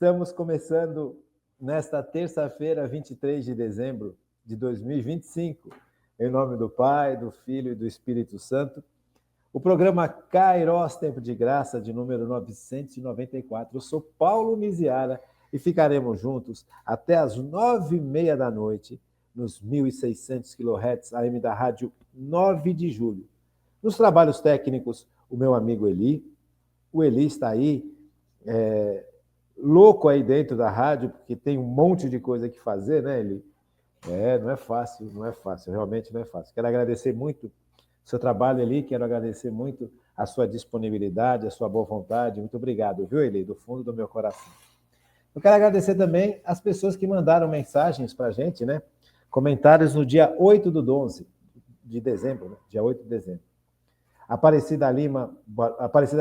Estamos começando nesta terça-feira, 23 de dezembro de 2025, em nome do Pai, do Filho e do Espírito Santo, o programa Kairos Tempo de Graça, de número 994. Eu sou Paulo Miziara e ficaremos juntos até as 9h30 da noite, nos 1.600 kHz AM da Rádio 9 de Julho. Nos trabalhos técnicos, o meu amigo Eli. O Eli está aí, louco aí dentro da rádio, porque tem um monte de coisa que fazer, né, Eli? Não é fácil, realmente não é fácil. Quero agradecer muito o seu trabalho, Eli, quero agradecer muito a sua disponibilidade, a sua boa vontade. Muito obrigado, viu, Eli, do fundo do meu coração. Eu quero agradecer também as pessoas que mandaram mensagens para a gente, né? Comentários no dia 8 do 11 de dezembro, né? Dia 8 de dezembro. Aparecida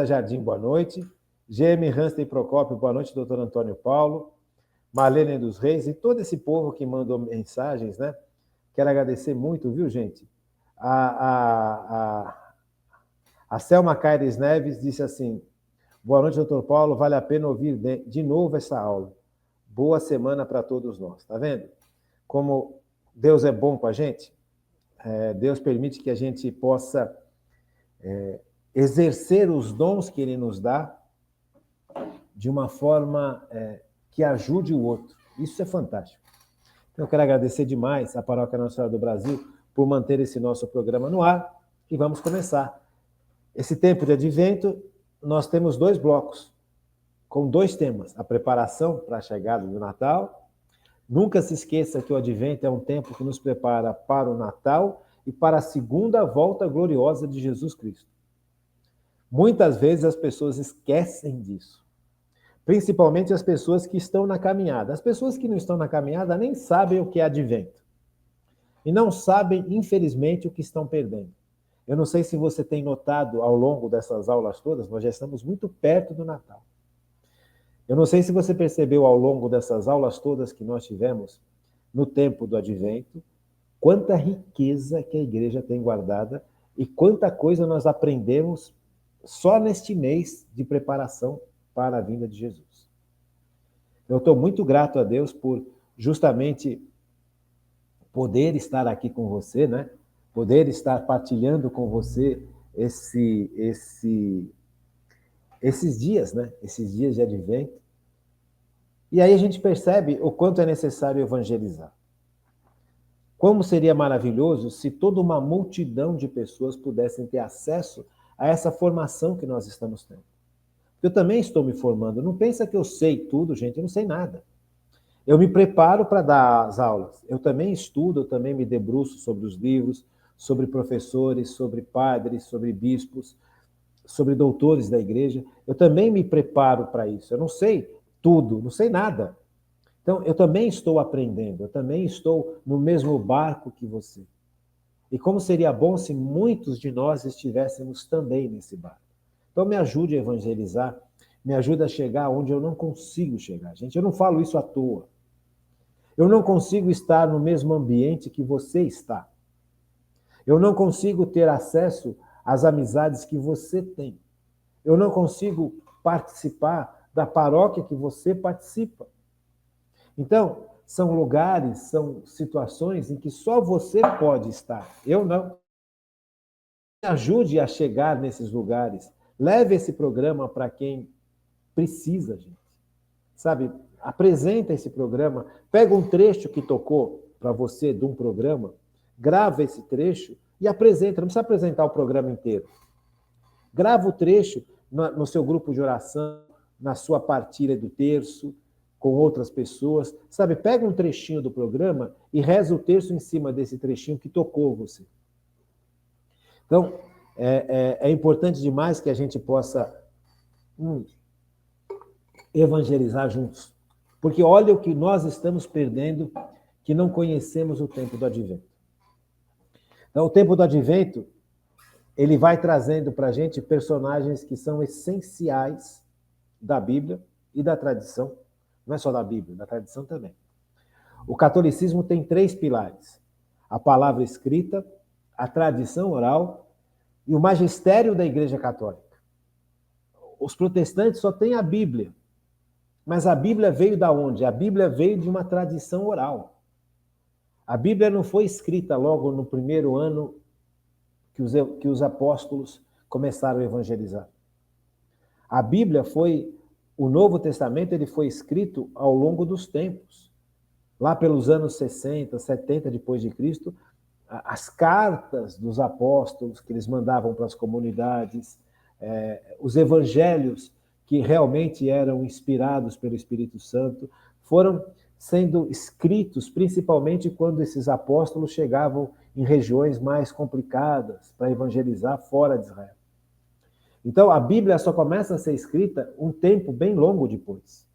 Jardim, boa noite. GM Hansten Procópio, boa noite, doutor Antônio Paulo. Marlene dos Reis e todo esse povo que mandou mensagens, né? Quero agradecer muito, viu, gente? A Selma Caires Neves disse assim: boa noite, doutor Paulo, vale a pena ouvir de novo essa aula. Boa semana para todos nós, tá vendo? Como Deus é bom com a gente, Deus permite que a gente possa exercer os dons que Ele nos dá de uma forma que ajude o outro. Isso é fantástico. Então, eu quero agradecer demais à Paróquia Nossa Senhora do Brasil por manter esse nosso programa no ar e vamos começar. Esse tempo de advento, nós temos 2 blocos, com 2 temas. A preparação para a chegada do Natal. Nunca se esqueça que o advento é um tempo que nos prepara para o Natal e para a segunda volta gloriosa de Jesus Cristo. Muitas vezes as pessoas esquecem disso. Principalmente as pessoas que estão na caminhada. As pessoas que não estão na caminhada nem sabem o que é advento. E não sabem, infelizmente, o que estão perdendo. Eu não sei se você tem notado ao longo dessas aulas todas, nós já estamos muito perto do Natal. Eu não sei se você percebeu ao longo dessas aulas todas que nós tivemos no tempo do advento, quanta riqueza que a igreja tem guardada e quanta coisa nós aprendemos só neste mês de preparação para a vinda de Jesus. Eu estou muito grato a Deus por justamente poder estar aqui com você, né? Poder estar partilhando com você esses dias, né? Esses dias de advento. E aí a gente percebe o quanto é necessário evangelizar. Como seria maravilhoso se toda uma multidão de pessoas pudessem ter acesso a essa formação que nós estamos tendo. Eu também estou me formando. Não pensa que eu sei tudo, gente. Eu não sei nada. Eu me preparo para dar as aulas. Eu também estudo, eu também me debruço sobre os livros, sobre professores, sobre padres, sobre bispos, sobre doutores da igreja. Eu também me preparo para isso. Eu não sei tudo, não sei nada. Então, eu também estou aprendendo. Eu também estou no mesmo barco que você. E como seria bom se muitos de nós estivéssemos também nesse barco. Então, me ajude a evangelizar, me ajude a chegar onde eu não consigo chegar. Gente, eu não falo isso à toa. Eu não consigo estar no mesmo ambiente que você está. Eu não consigo ter acesso às amizades que você tem. Eu não consigo participar da paróquia que você participa. Então, são lugares, são situações em que só você pode estar. Eu não. Me ajude a chegar nesses lugares. Leve esse programa para quem precisa, gente. Sabe, apresenta esse programa, pega um trecho que tocou para você de um programa, grava esse trecho e apresenta. Não precisa apresentar o programa inteiro. Grava o trecho no seu grupo de oração, na sua partilha do terço, com outras pessoas. Sabe, pega um trechinho do programa e reza o terço em cima desse trechinho que tocou você. Então, é importante demais que a gente possa evangelizar juntos. Porque olha o que nós estamos perdendo, que não conhecemos o tempo do advento. Então, o tempo do advento, ele vai trazendo para a gente personagens que são essenciais da Bíblia e da tradição. Não é só da Bíblia, da tradição também. O catolicismo tem 3 pilares: a palavra escrita, a tradição oral e o magistério da Igreja Católica. Os protestantes só têm a Bíblia. Mas a Bíblia veio da onde? A Bíblia veio de uma tradição oral. A Bíblia não foi escrita logo no primeiro ano que os apóstolos começaram a evangelizar. A Bíblia o Novo Testamento ele foi escrito ao longo dos tempos. Lá pelos anos 60, 70 depois de Cristo, as cartas dos apóstolos que eles mandavam para as comunidades, os evangelhos que realmente eram inspirados pelo Espírito Santo, foram sendo escritos principalmente quando esses apóstolos chegavam em regiões mais complicadas para evangelizar fora de Israel. Então, a Bíblia só começa a ser escrita um tempo bem longo depois.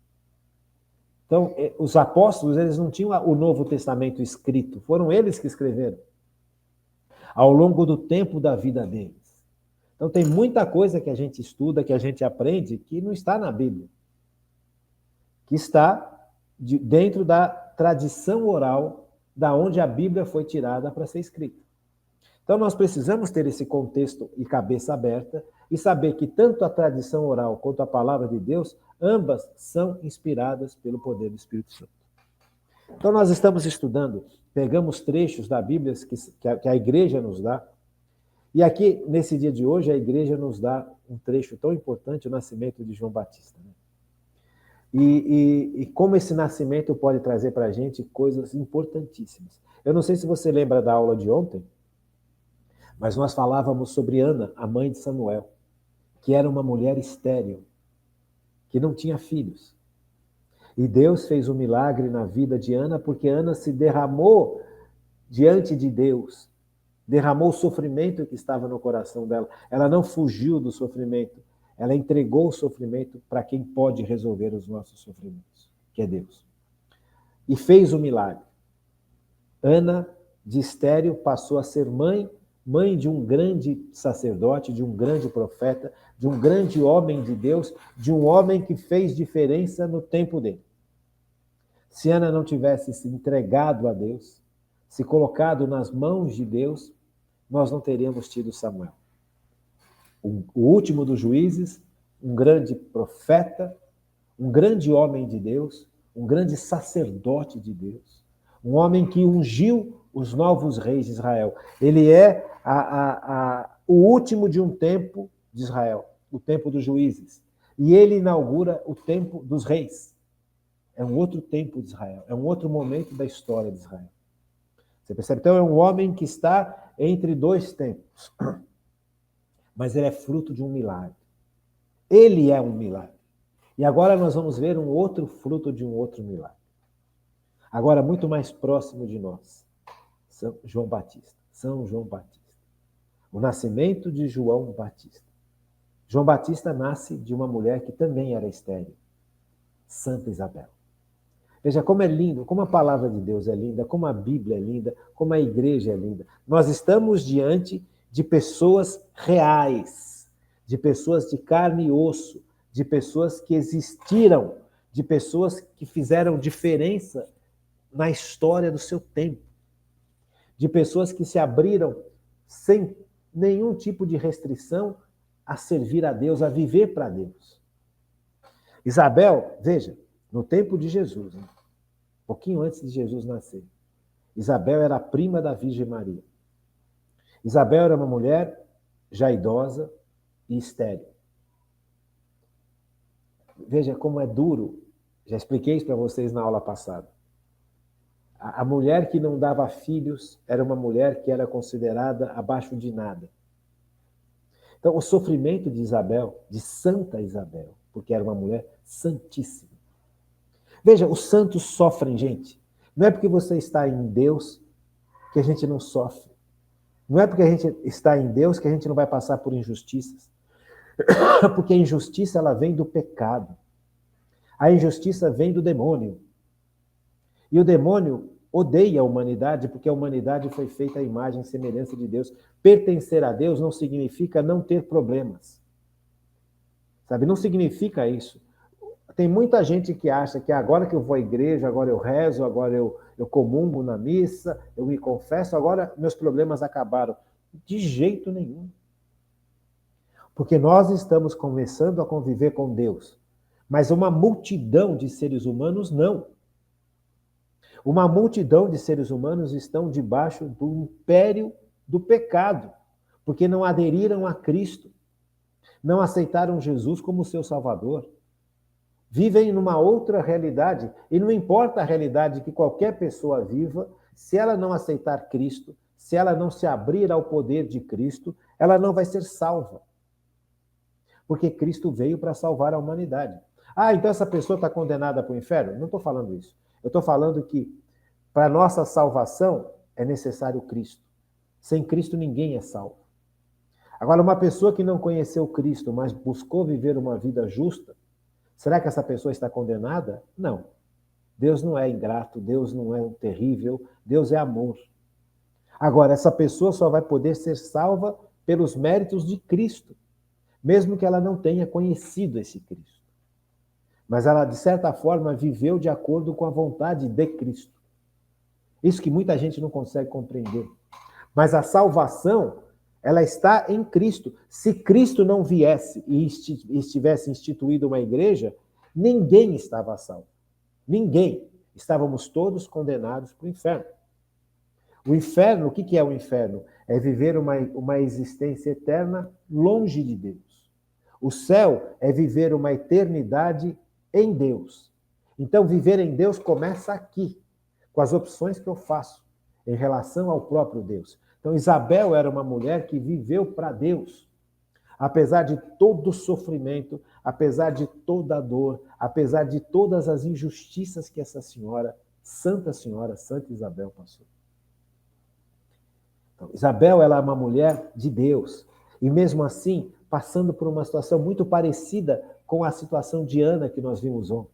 Então, os apóstolos, eles não tinham o Novo Testamento escrito, foram eles que escreveram ao longo do tempo da vida deles. Então, tem muita coisa que a gente estuda, que a gente aprende, que não está na Bíblia, que está dentro da tradição oral da onde a Bíblia foi tirada para ser escrita. Então, nós precisamos ter esse contexto e cabeça aberta e saber que tanto a tradição oral quanto a palavra de Deus, ambas são inspiradas pelo poder do Espírito Santo. Então, nós estamos estudando, pegamos trechos da Bíblia que a igreja nos dá, e aqui, nesse dia de hoje, a igreja nos dá um trecho tão importante, o nascimento de João Batista. Né? E como esse nascimento pode trazer para a gente coisas importantíssimas. Eu não sei se você lembra da aula de ontem, mas nós falávamos sobre Ana, a mãe de Samuel, que era uma mulher estéril, que não tinha filhos. E Deus fez um milagre na vida de Ana, porque Ana se derramou diante de Deus, derramou o sofrimento que estava no coração dela. Ela não fugiu do sofrimento, ela entregou o sofrimento para quem pode resolver os nossos sofrimentos, que é Deus. E fez o milagre. Ana, de estéril, passou a ser mãe de um grande sacerdote, de um grande profeta, de um grande homem de Deus, de um homem que fez diferença no tempo dele. Se Ana não tivesse se entregado a Deus, se colocado nas mãos de Deus, nós não teríamos tido Samuel. O último dos juízes, um grande profeta, um grande homem de Deus, um grande sacerdote de Deus, um homem que ungiu os novos reis de Israel. Ele é o último de um tempo de Israel, o tempo dos juízes. E ele inaugura o tempo dos reis. É um outro tempo de Israel, é um outro momento da história de Israel. Você percebe? Então é um homem que está entre dois tempos. Mas ele é fruto de um milagre. Ele é um milagre. E agora nós vamos ver um outro fruto de um outro milagre. Agora muito mais próximo de nós. São João Batista. O nascimento de João Batista. João Batista nasce de uma mulher que também era estéril. Santa Isabel. Veja como é lindo, como a palavra de Deus é linda, como a Bíblia é linda, como a igreja é linda. Nós estamos diante de pessoas reais, de pessoas de carne e osso, de pessoas que existiram, de pessoas que fizeram diferença na história do seu tempo, de pessoas que se abriram sem nenhum tipo de restrição a servir a Deus, a viver para Deus. Isabel, veja, no tempo de Jesus, um pouquinho antes de Jesus nascer, Isabel era a prima da Virgem Maria. Isabel era uma mulher já idosa e estéril. Veja como é duro, já expliquei isso para vocês na aula passada. A mulher que não dava filhos era uma mulher que era considerada abaixo de nada. Então, o sofrimento de Isabel, de Santa Isabel, porque era uma mulher santíssima. Veja, os santos sofrem, gente. Não é porque você está em Deus que a gente não sofre. Não é porque a gente está em Deus que a gente não vai passar por injustiças. Porque a injustiça, ela vem do pecado. A injustiça vem do demônio. E o demônio odeia a humanidade porque a humanidade foi feita à imagem e semelhança de Deus. Pertencer a Deus não significa não ter problemas. Sabe? Não significa isso. Tem muita gente que acha que agora que eu vou à igreja, agora eu rezo, agora eu comungo na missa, eu me confesso, agora meus problemas acabaram. De jeito nenhum. Porque nós estamos começando a conviver com Deus. Mas uma multidão de seres humanos, não. Uma multidão de seres humanos estão debaixo do império do pecado, porque não aderiram a Cristo, não aceitaram Jesus como seu Salvador. Vivem numa outra realidade, e não importa a realidade que qualquer pessoa viva, se ela não aceitar Cristo, se ela não se abrir ao poder de Cristo, ela não vai ser salva. Porque Cristo veio para salvar a humanidade. Ah, então essa pessoa está condenada para o inferno? Não estou falando isso. Eu estou falando que para nossa salvação é necessário Cristo. Sem Cristo ninguém é salvo. Agora, uma pessoa que não conheceu Cristo, mas buscou viver uma vida justa, será que essa pessoa está condenada? Não. Deus não é ingrato, Deus não é terrível, Deus é amor. Agora, essa pessoa só vai poder ser salva pelos méritos de Cristo, mesmo que ela não tenha conhecido esse Cristo. Mas ela, de certa forma, viveu de acordo com a vontade de Cristo. Isso que muita gente não consegue compreender. Mas a salvação, ela está em Cristo. Se Cristo não viesse e estivesse instituído uma igreja, ninguém estava salvo. Ninguém. Estávamos todos condenados para o inferno. O inferno, o que é o inferno? É viver uma existência eterna longe de Deus. O céu é viver uma eternidade em Deus. Então, viver em Deus começa aqui, com as opções que eu faço em relação ao próprio Deus. Então, Isabel era uma mulher que viveu para Deus. Apesar de todo o sofrimento, apesar de toda a dor, apesar de todas as injustiças que essa senhora, Santa Isabel, passou. Então, Isabel, ela é uma mulher de Deus. E mesmo assim, passando por uma situação muito parecida com a situação de Ana que nós vimos ontem.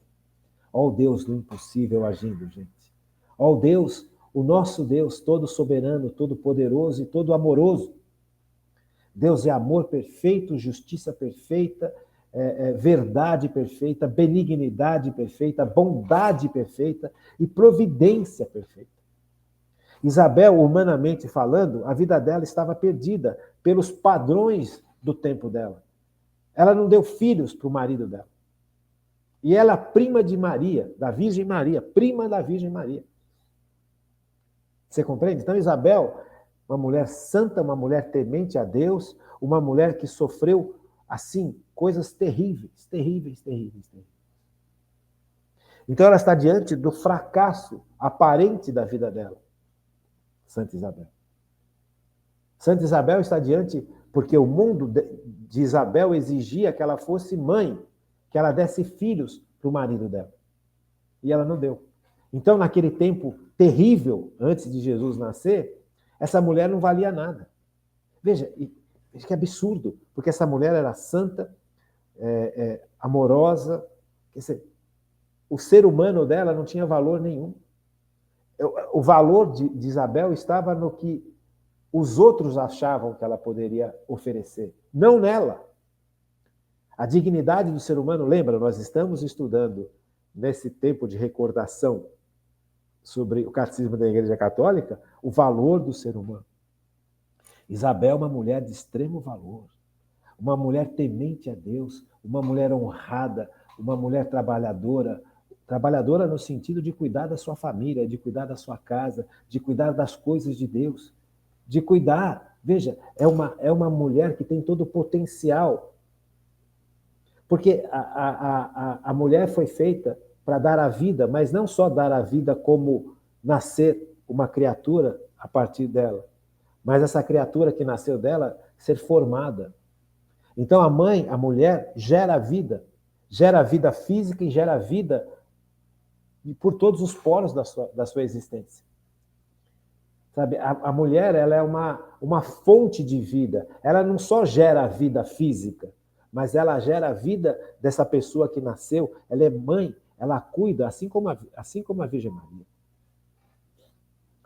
Ó o Deus do impossível agindo, gente. Ó o Deus, o nosso Deus, todo soberano, todo poderoso e todo amoroso. Deus é amor perfeito, justiça perfeita, verdade perfeita, benignidade perfeita, bondade perfeita e providência perfeita. Isabel, humanamente falando, a vida dela estava perdida pelos padrões do tempo dela. Ela não deu filhos para o marido dela. E ela é prima de Maria, da Virgem Maria, prima da Virgem Maria. Você compreende? Então, Isabel, uma mulher santa, uma mulher temente a Deus, uma mulher que sofreu, assim, coisas terríveis, terríveis, terríveis, terríveis. Então, ela está diante do fracasso aparente da vida dela. Santa Isabel. Santa Isabel está diante, porque o mundo de Isabel exigia que ela fosse mãe, que ela desse filhos para o marido dela. E ela não deu. Então, naquele tempo terrível, antes de Jesus nascer, essa mulher não valia nada. Veja que absurdo, porque essa mulher era santa, amorosa, quer dizer, o ser humano dela não tinha valor nenhum. O valor de Isabel estava no que os outros achavam que ela poderia oferecer, não nela. A dignidade do ser humano, lembra, nós estamos estudando nesse tempo de recordação sobre o catecismo da Igreja Católica, o valor do ser humano. Isabel é uma mulher de extremo valor, uma mulher temente a Deus, uma mulher honrada, uma mulher trabalhadora no sentido de cuidar da sua família, de cuidar da sua casa, de cuidar das coisas de Deus, de cuidar. Veja, é uma mulher que tem todo o potencial. Porque a mulher foi feita para dar a vida, mas não só dar a vida como nascer uma criatura a partir dela, mas essa criatura que nasceu dela ser formada. Então a mulher, gera vida física e gera vida por todos os poros da sua existência. Sabe? A mulher, ela é uma fonte de vida. Ela não só gera a vida física, mas ela gera a vida dessa pessoa que nasceu. Ela é mãe, ela cuida, assim como a Virgem Maria.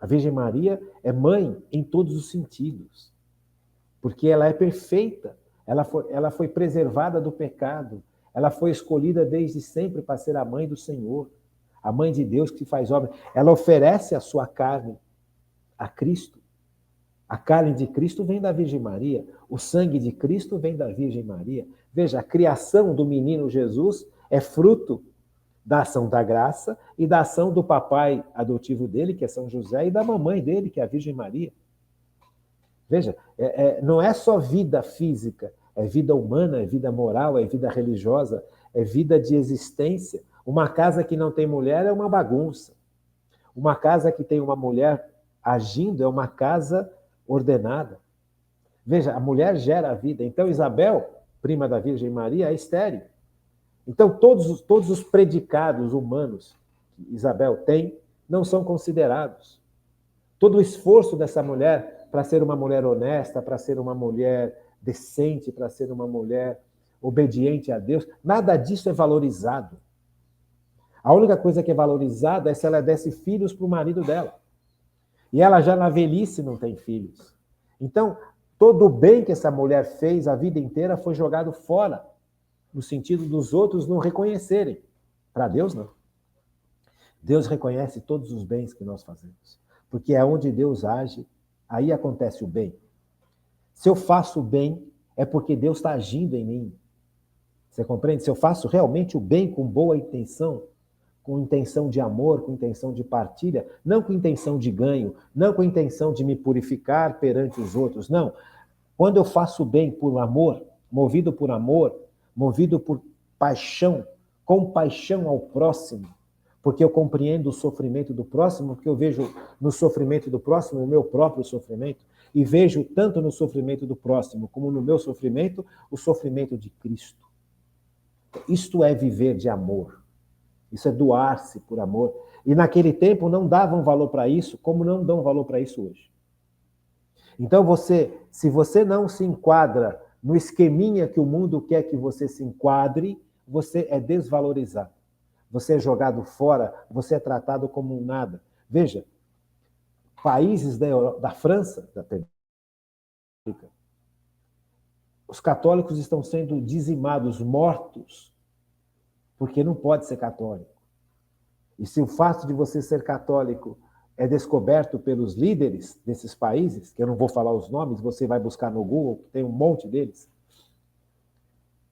A Virgem Maria é mãe em todos os sentidos, porque ela é perfeita. Ela foi preservada do pecado. Ela foi escolhida desde sempre para ser a mãe do Senhor, a mãe de Deus que faz obra. Ela oferece a sua carne a Cristo. A carne de Cristo vem da Virgem Maria. O sangue de Cristo vem da Virgem Maria. Veja, a criação do menino Jesus é fruto da ação da graça e da ação do papai adotivo dele, que é São José, e da mamãe dele, que é a Virgem Maria. Veja, não é só vida física, é vida humana, é vida moral, é vida religiosa, é vida de existência. Uma casa que não tem mulher é uma bagunça. Uma casa que tem uma mulher agindo é uma casa ordenada. Veja, a mulher gera a vida. Então, Isabel, prima da Virgem Maria, é estéril. Então, todos os predicados humanos que Isabel tem não são considerados. Todo o esforço dessa mulher para ser uma mulher honesta, para ser uma mulher decente, para ser uma mulher obediente a Deus, nada disso é valorizado. A única coisa que é valorizada é se ela desse filhos para o marido dela. E ela já na velhice não tem filhos. Então, todo o bem que essa mulher fez a vida inteira foi jogado fora, no sentido dos outros não reconhecerem. Para Deus, não. Deus reconhece todos os bens que nós fazemos. Porque é onde Deus age, aí acontece o bem. Se eu faço o bem, é porque Deus está agindo em mim. Você compreende? Se eu faço realmente o bem com boa intenção, com intenção de amor, com intenção de partilha, não com intenção de ganho, não com intenção de me purificar perante os outros, não. Quando eu faço o bem por amor, movido por paixão, compaixão ao próximo, porque eu compreendo o sofrimento do próximo, porque eu vejo no sofrimento do próximo o meu próprio sofrimento, e vejo tanto no sofrimento do próximo como no meu sofrimento, o sofrimento de Cristo. Isto é viver de amor. Isso é doar-se por amor. E naquele tempo não davam valor para isso, como não dão valor para isso hoje. Então se você não se enquadra no esqueminha que o mundo quer que você se enquadre, você é desvalorizado. Você é jogado fora, você é tratado como um nada. Veja, países da França, da República, os católicos estão sendo dizimados, mortos, porque não pode ser católico. E se o fato de você ser católico é descoberto pelos líderes desses países, que eu não vou falar os nomes, você vai buscar no Google, tem um monte deles,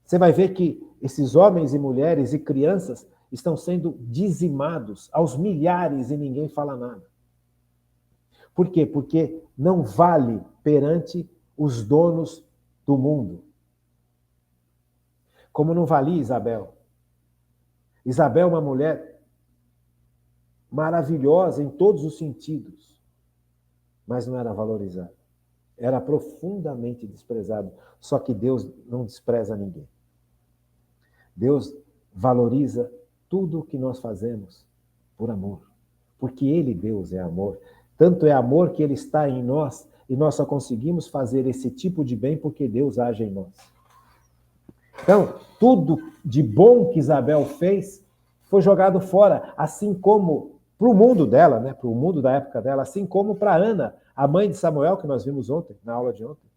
você vai ver que esses homens e mulheres e crianças estão sendo dizimados aos milhares e ninguém fala nada. Por quê? Porque não vale perante os donos do mundo. Como não valia Isabel. Isabel é uma mulher maravilhosa em todos os sentidos, mas não era valorizada. Era profundamente desprezado. Só que Deus não despreza ninguém. Deus valoriza tudo o que nós fazemos por amor. Porque Ele, Deus, é amor. Tanto é amor que Ele está em nós e nós só conseguimos fazer esse tipo de bem porque Deus age em nós. Então, tudo de bom que Isabel fez foi jogado fora, assim como para o mundo dela, né, para o mundo da época dela, assim como para Ana, a mãe de Samuel, que nós vimos ontem, na aula de ontem.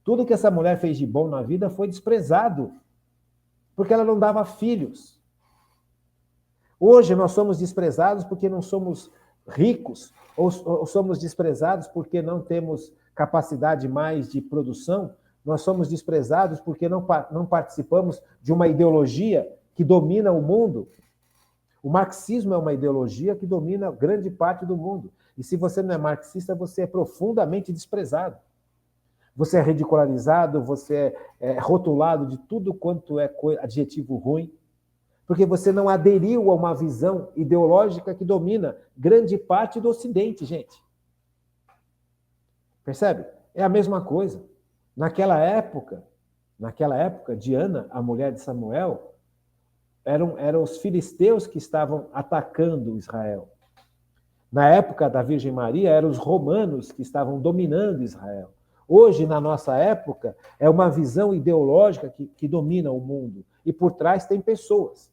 Tudo que essa mulher fez de bom na vida foi desprezado, porque ela não dava filhos. Hoje nós somos desprezados porque não somos ricos, ou somos desprezados porque não temos capacidade mais de produção, nós somos desprezados porque não participamos de uma ideologia que domina o mundo. O marxismo é uma ideologia que domina grande parte do mundo. E se você não é marxista, você é profundamente desprezado. Você é ridicularizado, você é rotulado de tudo quanto é adjetivo ruim, porque você não aderiu a uma visão ideológica que domina grande parte do Ocidente, gente. Percebe? É a mesma coisa. Naquela época, Diana, a mulher de Samuel, eram os filisteus que estavam atacando Israel. Na época da Virgem Maria, eram os romanos que estavam dominando Israel. Hoje, na nossa época, é uma visão ideológica que domina o mundo. E por trás tem pessoas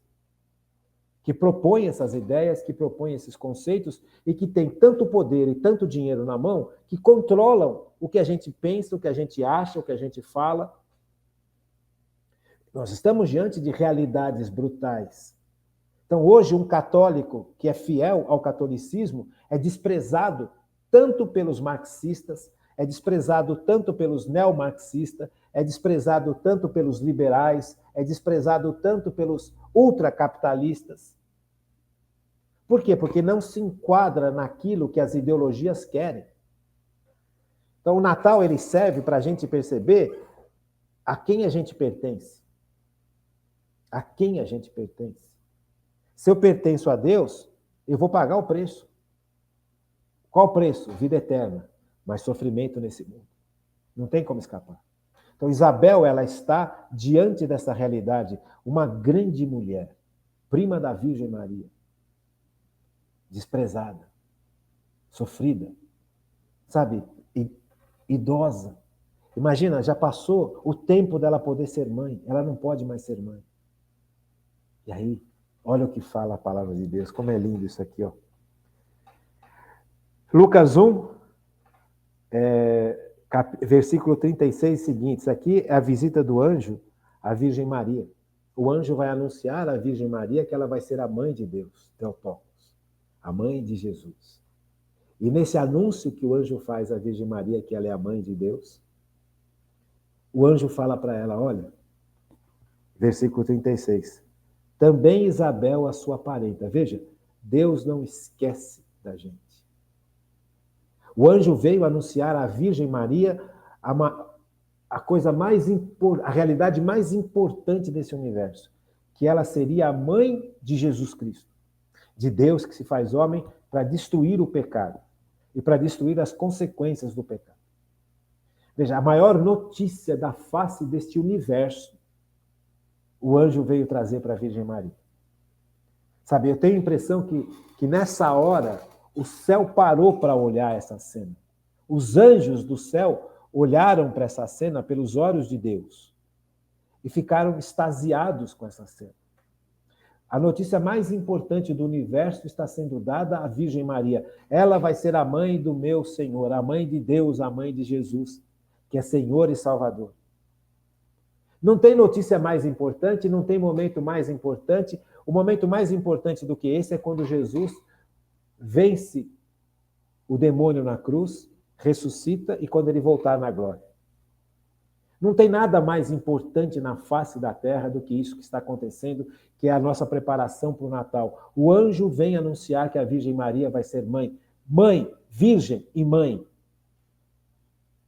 que propõem essas ideias, que propõem esses conceitos e que têm tanto poder e tanto dinheiro na mão que controlam o que a gente pensa, o que a gente acha, o que a gente fala. Nós estamos diante de realidades brutais. Então, hoje, um católico que é fiel ao catolicismo é desprezado tanto pelos marxistas, é desprezado tanto pelos neomarxistas, é desprezado tanto pelos liberais, é desprezado tanto pelos ultracapitalistas. Por quê? Porque não se enquadra naquilo que as ideologias querem. Então, o Natal ele serve para a gente perceber a quem a gente pertence. A quem a gente pertence. Se eu pertenço a Deus, eu vou pagar o preço. Qual o preço? Vida eterna, mas sofrimento nesse mundo. Não tem como escapar. Então, Isabel, ela está diante dessa realidade, uma grande mulher, prima da Virgem Maria, desprezada, sofrida, sabe, idosa. Imagina, já passou o tempo dela poder ser mãe, ela não pode mais ser mãe. E aí, olha o que fala a palavra de Deus, como é lindo isso aqui, ó. Lucas 1, versículo 36 seguinte, isso aqui é a visita do anjo à Virgem Maria. O anjo vai anunciar à Virgem Maria que ela vai ser a mãe de Deus, Theotokos, a mãe de Jesus. E nesse anúncio que o anjo faz à Virgem Maria, que ela é a mãe de Deus, o anjo fala para ela, olha, versículo 36, também Isabel, a sua parenta. Veja, Deus não esquece da gente. O anjo veio anunciar à Virgem Maria a coisa mais a realidade mais importante desse universo, que ela seria a mãe de Jesus Cristo, de Deus que se faz homem para destruir o pecado e para destruir as consequências do pecado. Veja, a maior notícia da face deste universo, o anjo veio trazer para a Virgem Maria. Sabe, eu tenho a impressão que nessa hora o céu parou para olhar essa cena. Os anjos do céu olharam para essa cena pelos olhos de Deus e ficaram extasiados com essa cena. A notícia mais importante do universo está sendo dada à Virgem Maria. Ela vai ser a mãe do meu Senhor, a mãe de Deus, a mãe de Jesus, que é Senhor e Salvador. Não tem notícia mais importante, não tem momento mais importante. O momento mais importante do que esse é quando Jesus vence o demônio na cruz, ressuscita e quando ele voltar na glória. Não tem nada mais importante na face da terra do que isso que está acontecendo, que é a nossa preparação para o Natal. O anjo vem anunciar que a Virgem Maria vai ser mãe. Mãe, virgem e mãe.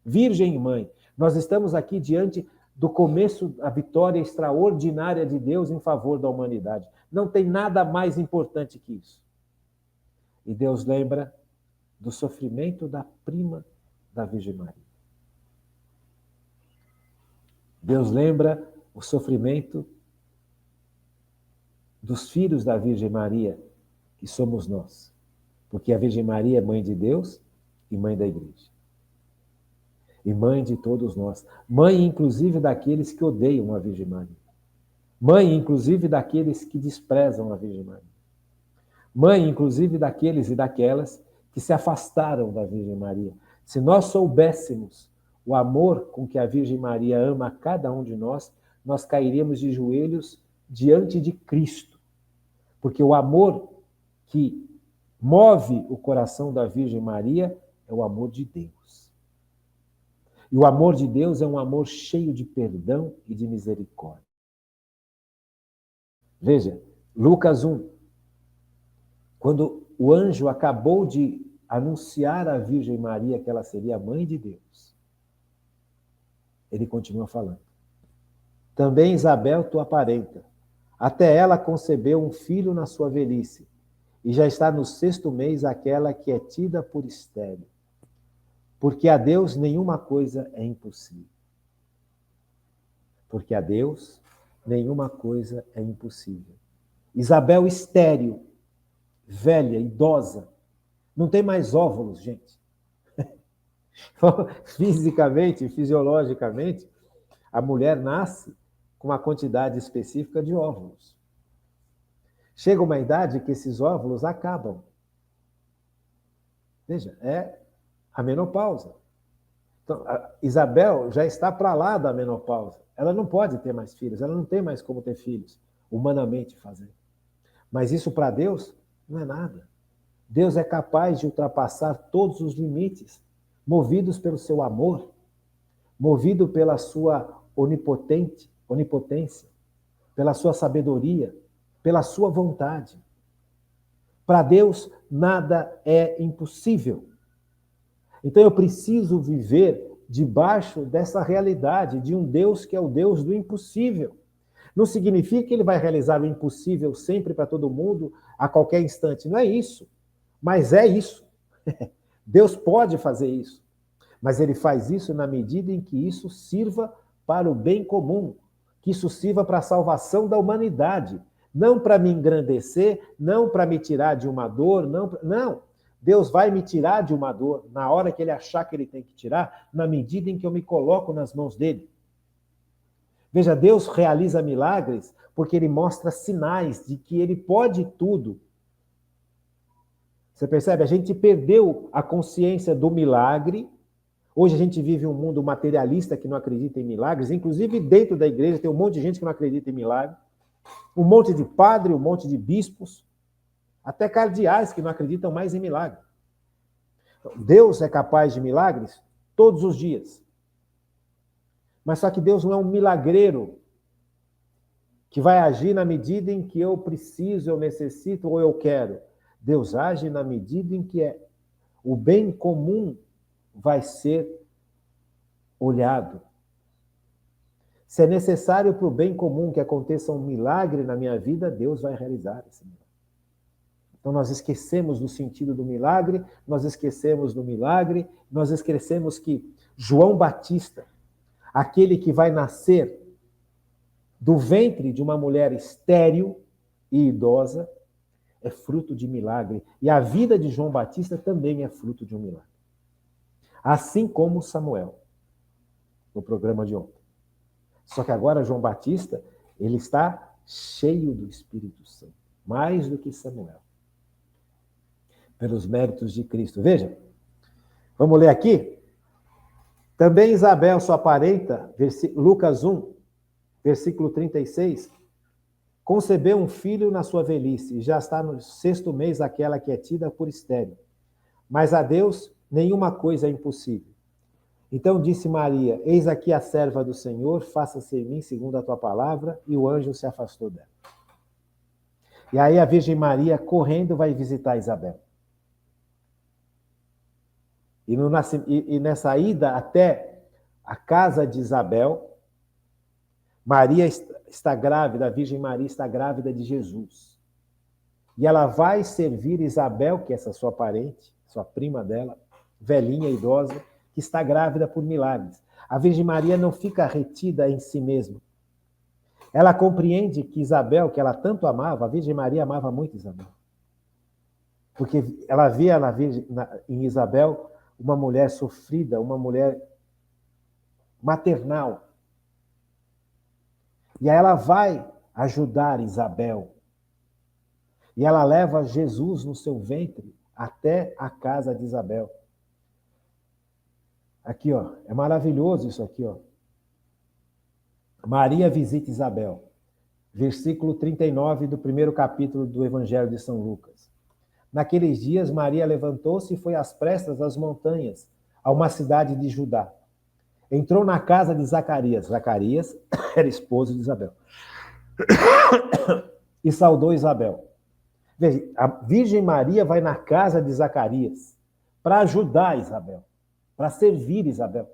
Virgem e mãe. Nós estamos aqui diante do começo da vitória extraordinária de Deus em favor da humanidade. Não tem nada mais importante que isso. E Deus lembra do sofrimento da prima da Virgem Maria. Deus lembra o sofrimento dos filhos da Virgem Maria, que somos nós. Porque a Virgem Maria é mãe de Deus e mãe da igreja. E mãe de todos nós. Mãe, inclusive, daqueles que odeiam a Virgem Maria. Mãe, inclusive, daqueles que desprezam a Virgem Maria. Mãe, inclusive, daqueles e daquelas que se afastaram da Virgem Maria. Se nós soubéssemos o amor com que a Virgem Maria ama a cada um de nós, nós cairíamos de joelhos diante de Cristo. Porque o amor que move o coração da Virgem Maria é o amor de Deus. E o amor de Deus é um amor cheio de perdão e de misericórdia. Veja, Lucas 1. Quando o anjo acabou de anunciar à Virgem Maria que ela seria a mãe de Deus, ele continua falando. Também Isabel, tua parenta, até ela concebeu um filho na sua velhice, e já está no 6º mês aquela que é tida por estéril. Porque a Deus nenhuma coisa é impossível. Porque a Deus nenhuma coisa é impossível. Isabel estéril, velha, idosa, não tem mais óvulos, gente. Fisicamente, fisiologicamente, a mulher nasce com uma quantidade específica de óvulos. Chega uma idade que esses óvulos acabam. Veja, é a menopausa. Então, a Isabel já está para lá da menopausa. Ela não pode ter mais filhos, ela não tem mais como ter filhos, humanamente fazendo. Mas isso para Deus não é nada. Deus é capaz de ultrapassar todos os limites, movidos pelo seu amor, movido pela sua onipotência, pela sua sabedoria, pela sua vontade. Para Deus, nada é impossível. Então eu preciso viver debaixo dessa realidade de um Deus que é o Deus do impossível. Não significa que ele vai realizar o impossível sempre para todo mundo, a qualquer instante. Não é isso. Mas é isso. Deus pode fazer isso. Mas ele faz isso na medida em que isso sirva para o bem comum, que isso sirva para a salvação da humanidade. Não para me engrandecer, não para me tirar de uma dor, não. Deus vai me tirar de uma dor na hora que ele achar que ele tem que tirar, na medida em que eu me coloco nas mãos dele. Veja, Deus realiza milagres porque ele mostra sinais de que ele pode tudo. Você percebe? A gente perdeu a consciência do milagre. Hoje a gente vive um mundo materialista que não acredita em milagres. Inclusive dentro da igreja tem um monte de gente que não acredita em milagre. Um monte de padre, um monte de bispos. Até cardeais que não acreditam mais em milagre. Deus é capaz de milagres todos os dias. Mas só que Deus não é um milagreiro que vai agir na medida em que eu preciso, eu necessito ou eu quero. Deus age na medida em que o bem comum vai ser olhado. Se é necessário para o bem comum que aconteça um milagre na minha vida, Deus vai realizar esse milagre. Então nós esquecemos do sentido do milagre, nós esquecemos que João Batista, aquele que vai nascer do ventre de uma mulher estéril e idosa, é fruto de milagre. E a vida de João Batista também é fruto de um milagre. Assim como Samuel, no programa de ontem. Só que agora João Batista, ele está cheio do Espírito Santo, mais do que Samuel. Pelos méritos de Cristo. Veja, vamos ler aqui. Também Isabel, sua parenta, Lucas 1, versículo 36, concebeu um filho na sua velhice, e já está no 6º mês aquela que é tida por estéril. Mas a Deus nenhuma coisa é impossível. Então disse Maria, eis aqui a serva do Senhor, faça-se em mim segundo a tua palavra, e o anjo se afastou dela. E aí a Virgem Maria, correndo, vai visitar Isabel. E nessa ida até a casa de Isabel, Maria está grávida, a Virgem Maria está grávida de Jesus. E ela vai servir Isabel, que é essa sua parente, sua prima dela, velhinha, idosa, que está grávida por milagres. A Virgem Maria não fica retida em si mesma. Ela compreende que Isabel, que ela tanto amava, a Virgem Maria amava muito Isabel. Porque ela via em Isabel uma mulher sofrida, uma mulher maternal. E aí ela vai ajudar Isabel. E ela leva Jesus no seu ventre até a casa de Isabel. Aqui, ó, é maravilhoso isso aqui, ó. Maria visita Isabel. Versículo 39 do 1º capítulo do Evangelho de São Lucas. Naqueles dias, Maria levantou-se e foi às pressas às montanhas, a uma cidade de Judá. Entrou na casa de Zacarias. Zacarias era esposo de Isabel. E saudou Isabel. Veja, a Virgem Maria vai na casa de Zacarias para ajudar Isabel, para servir Isabel.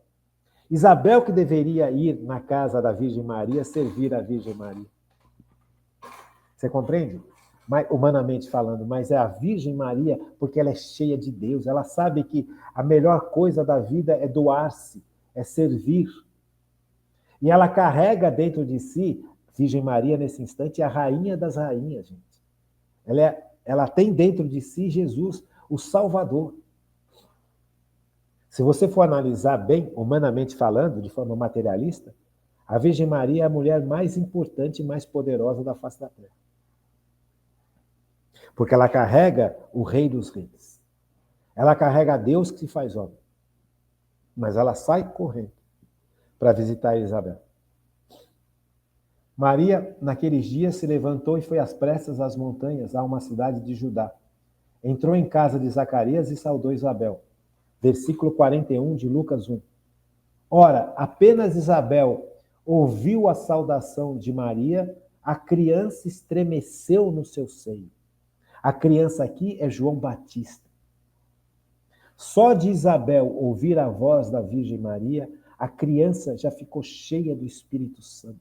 Isabel que deveria ir na casa da Virgem Maria, servir a Virgem Maria. Você compreende? Humanamente falando, mas é a Virgem Maria porque ela é cheia de Deus. Ela sabe que a melhor coisa da vida é doar-se, é servir. E ela carrega dentro de si, Virgem Maria, nesse instante, a rainha das rainhas, gente. Ela tem dentro de si Jesus, o Salvador. Se você for analisar bem, humanamente falando, de forma materialista, a Virgem Maria é a mulher mais importante e mais poderosa da face da Terra. Porque ela carrega o Rei dos Reis. Ela carrega a Deus que se faz homem. Mas ela sai correndo para visitar Isabel. Maria, naqueles dias, se levantou e foi às pressas às montanhas, a uma cidade de Judá. Entrou em casa de Zacarias e saudou Isabel. Versículo 41 de Lucas 1. Ora, apenas Isabel ouviu a saudação de Maria, a criança estremeceu no seu seio. A criança aqui é João Batista. Só de Isabel ouvir a voz da Virgem Maria, a criança já ficou cheia do Espírito Santo.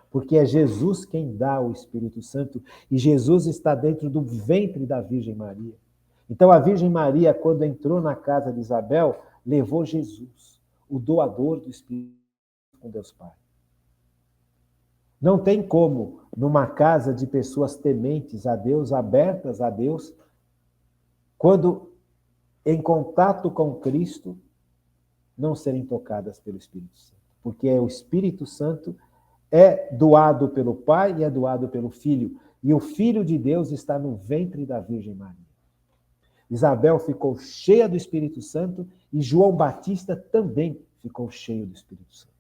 Porque é Jesus quem dá o Espírito Santo, e Jesus está dentro do ventre da Virgem Maria. Então a Virgem Maria, quando entrou na casa de Isabel, levou Jesus, o doador do Espírito com Deus Pai. Não tem como, numa casa de pessoas tementes a Deus, abertas a Deus, quando em contato com Cristo, não serem tocadas pelo Espírito Santo. Porque o Espírito Santo é doado pelo Pai e é doado pelo Filho. E o Filho de Deus está no ventre da Virgem Maria. Isabel ficou cheia do Espírito Santo e João Batista também ficou cheio do Espírito Santo.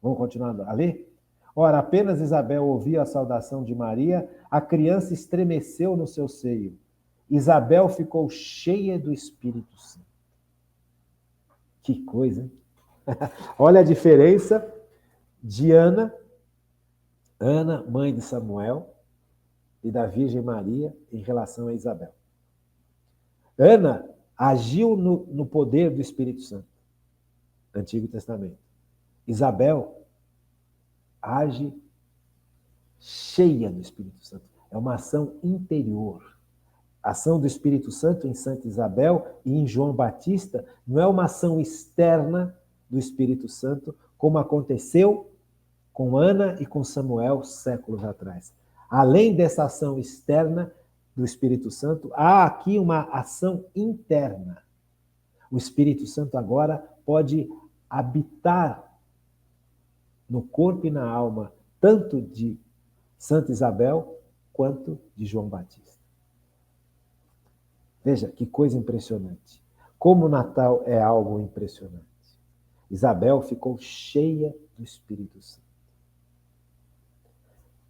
Vamos continuar a ler? Ora, apenas Isabel ouvia a saudação de Maria, a criança estremeceu no seu seio. Isabel ficou cheia do Espírito Santo. Que coisa, hein? Olha a diferença de Ana, mãe de Samuel, e da Virgem Maria em relação a Isabel. Ana agiu no poder do Espírito Santo, Antigo Testamento. Isabel age cheia do Espírito Santo. É uma ação interior. A ação do Espírito Santo em Santa Isabel e em João Batista não é uma ação externa do Espírito Santo, como aconteceu com Ana e com Samuel séculos atrás. Além dessa ação externa do Espírito Santo, há aqui uma ação interna. O Espírito Santo agora pode habitar no corpo e na alma, tanto de Santa Isabel quanto de João Batista. Veja que coisa impressionante. Como o Natal é algo impressionante. Isabel ficou cheia do Espírito Santo.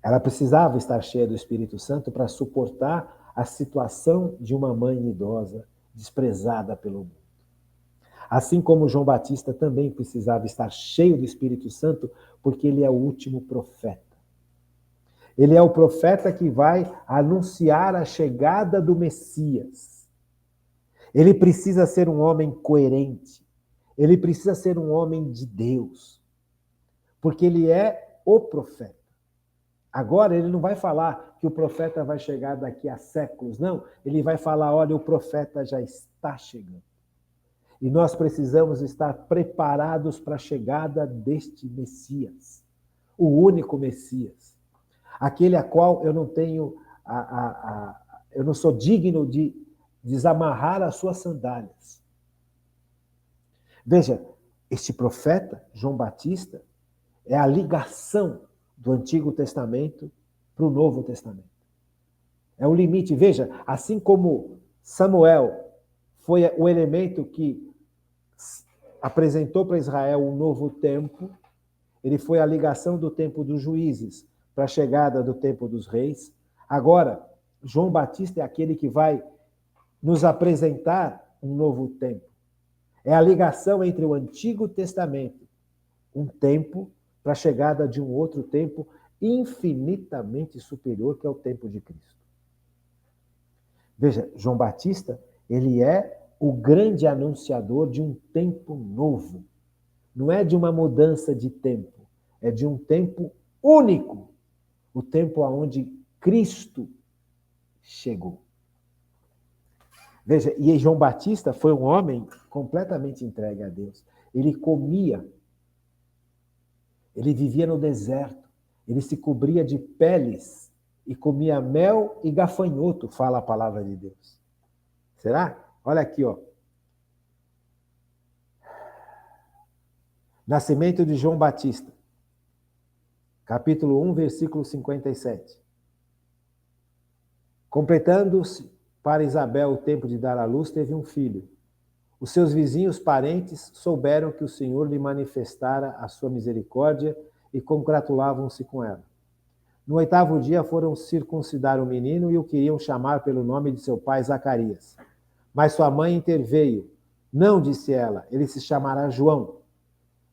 Ela precisava estar cheia do Espírito Santo para suportar a situação de uma mãe idosa, desprezada pelo mundo. Assim como João Batista também precisava estar cheio do Espírito Santo, porque ele é o último profeta. Ele é o profeta que vai anunciar a chegada do Messias. Ele precisa ser um homem coerente. Ele precisa ser um homem de Deus. Porque ele é o profeta. Agora, ele não vai falar que o profeta vai chegar daqui a séculos, não. Ele vai falar, olha, o profeta já está chegando. E nós precisamos estar preparados para a chegada deste Messias. O único Messias. Aquele a qual eu não tenho, eu não sou digno de desamarrar as suas sandálias. Veja, este profeta, João Batista, é a ligação do Antigo Testamento para o Novo Testamento. É o limite. Veja, assim como Samuel foi o elemento que apresentou para Israel um novo tempo, ele foi a ligação do tempo dos juízes para a chegada do tempo dos reis. Agora, João Batista é aquele que vai nos apresentar um novo tempo. É a ligação entre o Antigo Testamento, um tempo, para a chegada de um outro tempo infinitamente superior, que é o tempo de Cristo. Veja, João Batista, ele é o grande anunciador de um tempo novo. Não é de uma mudança de tempo, é de um tempo único. O tempo aonde Cristo chegou. Veja, e João Batista foi um homem completamente entregue a Deus. Ele comia, ele vivia no deserto, ele se cobria de peles e comia mel e gafanhoto, fala a palavra de Deus. Será? Olha aqui, ó. Nascimento de João Batista. Capítulo 1, versículo 57. Completando-se para Isabel o tempo de dar à luz, teve um filho. Os seus vizinhos parentes souberam que o Senhor lhe manifestara a sua misericórdia e congratulavam-se com ela. No 8º dia foram circuncidar o menino e o queriam chamar pelo nome de seu pai Zacarias. Mas sua mãe interveio. Não, disse ela, ele se chamará João.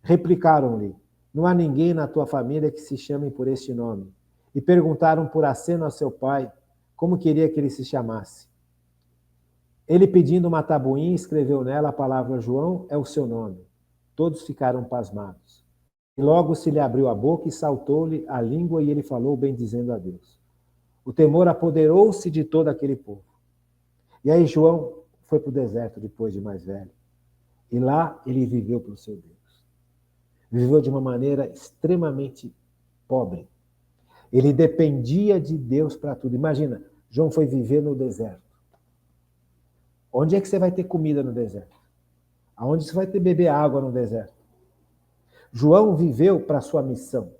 Replicaram-lhe, não há ninguém na tua família que se chame por este nome. E perguntaram por aceno a seu pai como queria que ele se chamasse. Ele, pedindo uma tabuinha, escreveu nela a palavra João, é o seu nome. Todos ficaram pasmados. E logo se lhe abriu a boca e saltou-lhe a língua e ele falou, bendizendo a Deus. O temor apoderou-se de todo aquele povo. E aí João foi para o deserto depois de mais velho. E lá ele viveu para o seu Deus. Viveu de uma maneira extremamente pobre. Ele dependia de Deus para tudo. Imagina, João foi viver no deserto. Onde é que você vai ter comida no deserto? Aonde você vai ter beber água no deserto? João viveu para a sua missão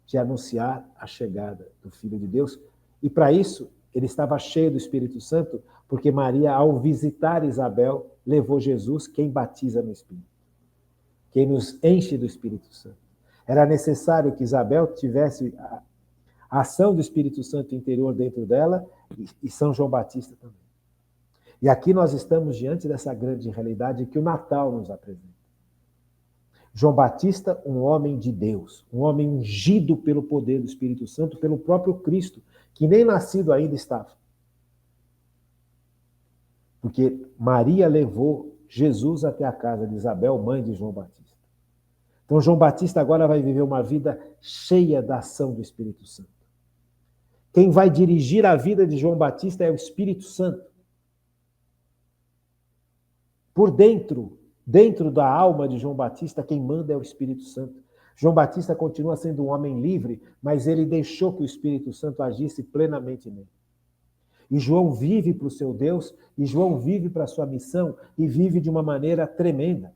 de anunciar a chegada do Filho de Deus. E para isso, ele estava cheio do Espírito Santo, porque Maria, ao visitar Isabel, levou Jesus, quem batiza no Espírito, quem nos enche do Espírito Santo. Era necessário que Isabel tivesse a ação do Espírito Santo interior dentro dela e São João Batista também. E aqui nós estamos diante dessa grande realidade que o Natal nos apresenta. João Batista, um homem de Deus, um homem ungido pelo poder do Espírito Santo, pelo próprio Cristo, que nem nascido ainda estava. Porque Maria levou Jesus até a casa de Isabel, mãe de João Batista. Então João Batista agora vai viver uma vida cheia da ação do Espírito Santo. Quem vai dirigir a vida de João Batista é o Espírito Santo. Por dentro da alma de João Batista, quem manda é o Espírito Santo. João Batista continua sendo um homem livre, mas ele deixou que o Espírito Santo agisse plenamente nele. E João vive para o seu Deus, e João vive para a sua missão, e vive de uma maneira tremenda.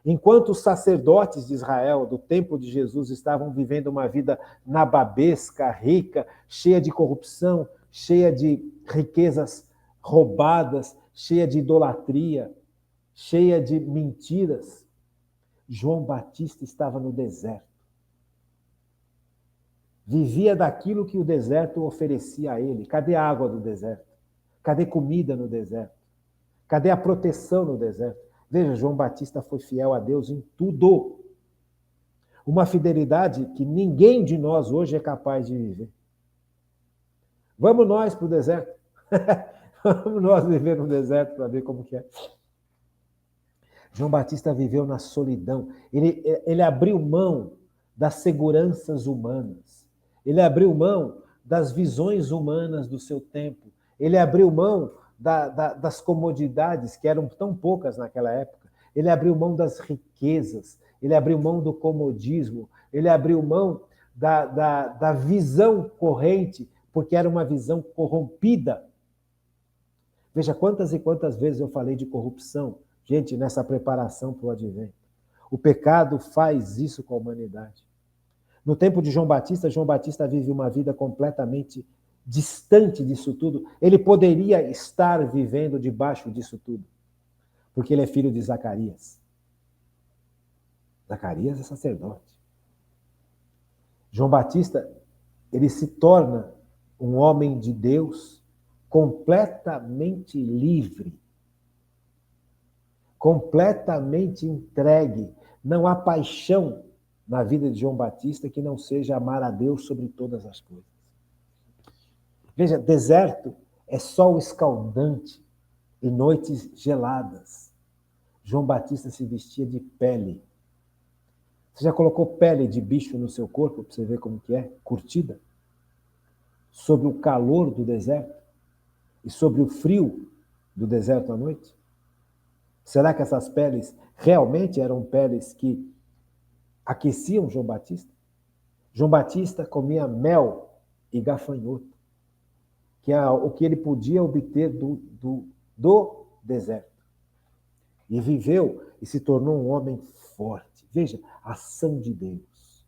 Enquanto os sacerdotes de Israel, do templo de Jesus, estavam vivendo uma vida nababesca, rica, cheia de corrupção, cheia de riquezas roubadas, cheia de idolatria, cheia de mentiras, João Batista estava no deserto. Vivia daquilo que o deserto oferecia a ele. Cadê a água do deserto? Cadê comida no deserto? Cadê a proteção no deserto? Veja, João Batista foi fiel a Deus em tudo. Uma fidelidade que ninguém de nós hoje é capaz de viver. Vamos nós para o deserto. Vamos nós viver no deserto para ver como que é. João Batista viveu na solidão. Ele abriu mão das seguranças humanas. Ele abriu mão das visões humanas do seu tempo. Ele abriu mão das comodidades, que eram tão poucas naquela época. Ele abriu mão das riquezas. Ele abriu mão do comodismo. Ele abriu mão da visão corrente, porque era uma visão corrompida. Veja quantas e quantas vezes eu falei de corrupção, gente, nessa preparação para o advento. O pecado faz isso com a humanidade. No tempo de João Batista vive uma vida completamente distante disso tudo. Ele poderia estar vivendo debaixo disso tudo, porque ele é filho de Zacarias. Zacarias é sacerdote. João Batista, ele se torna um homem de Deus completamente livre, completamente entregue. Não há paixão na vida de João Batista que não seja amar a Deus sobre todas as coisas. Veja, deserto é sol escaldante e noites geladas. João Batista se vestia de pele. Você já colocou pele de bicho no seu corpo para você ver como que é? Curtida? Sobre o calor do deserto e sobre o frio do deserto à noite? Será que essas peles realmente eram peles que aqueciam João Batista? João Batista comia mel e gafanhoto, que é o que ele podia obter do deserto. E viveu e se tornou um homem forte. Veja, a ação de Deus.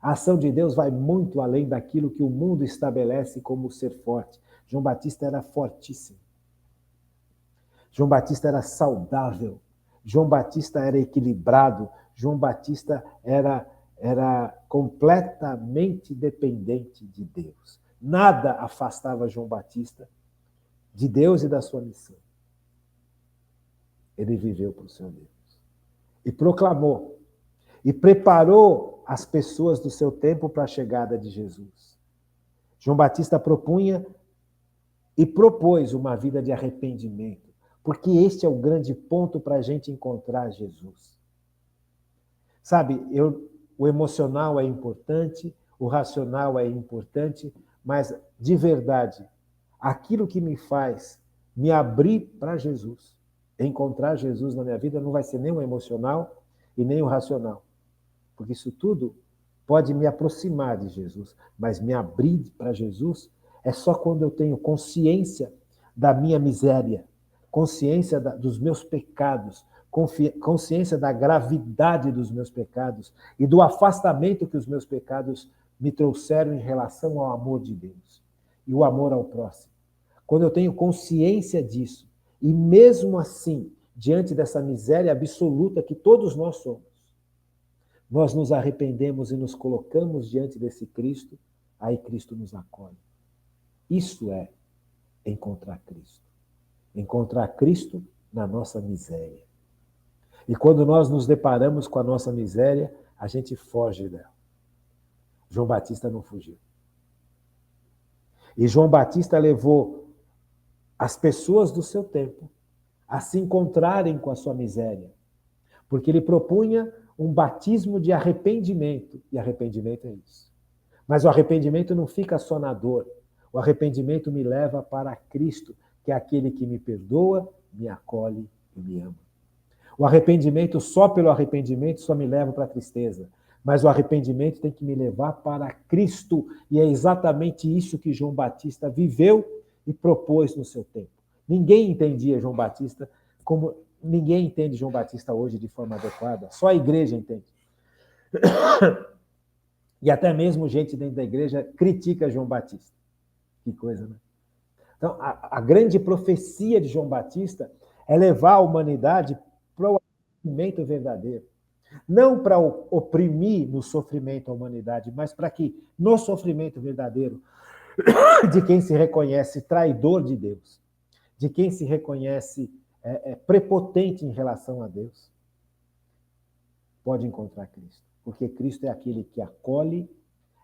A ação de Deus vai muito além daquilo que o mundo estabelece como ser forte. João Batista era fortíssimo. João Batista era saudável. João Batista era equilibrado. João Batista era completamente dependente de Deus. Nada afastava João Batista de Deus e da sua missão. Ele viveu para o seu Deus. E proclamou. e preparou as pessoas do seu tempo para a chegada de Jesus. João Batista propunha e propôs uma vida de arrependimento, porque este é o grande ponto para a gente encontrar Jesus. Sabe, o emocional é importante, o racional é importante, mas, de verdade, aquilo que me faz me abrir para Jesus, encontrar Jesus na minha vida, não vai ser nem o emocional e nem o racional. Porque isso tudo pode me aproximar de Jesus, mas me abrir para Jesus é só quando eu tenho consciência da minha miséria, consciência dos meus pecados, consciência da gravidade dos meus pecados e do afastamento que os meus pecados me trouxeram em relação ao amor de Deus e o amor ao próximo. Quando eu tenho consciência disso, e mesmo assim, diante dessa miséria absoluta que todos nós somos, nós nos arrependemos e nos colocamos diante desse Cristo, aí Cristo nos acolhe. Isso é encontrar Cristo. Encontrar Cristo na nossa miséria. E quando nós nos deparamos com a nossa miséria, a gente foge dela. João Batista não fugiu. E João Batista levou as pessoas do seu tempo a se encontrarem com a sua miséria, porque ele propunha um batismo de arrependimento, e arrependimento é isso. Mas o arrependimento não fica só na dor, o arrependimento me leva para Cristo, que é aquele que me perdoa, me acolhe e me ama. O arrependimento, só pelo arrependimento, só me leva para a tristeza, mas o arrependimento tem que me levar para Cristo, e é exatamente isso que João Batista viveu e propôs no seu tempo. Ninguém entendia João Batista como ninguém entende João Batista hoje de forma adequada, só a igreja entende. E até mesmo gente dentro da igreja critica João Batista. Que coisa, né? Então, a grande profecia de João Batista é levar a humanidade para o arrependimento verdadeiro. Não para oprimir no sofrimento a humanidade, mas para que, no sofrimento verdadeiro, de quem se reconhece traidor de Deus, de quem se reconhece prepotente em relação a Deus, pode encontrar Cristo. Porque Cristo é aquele que acolhe,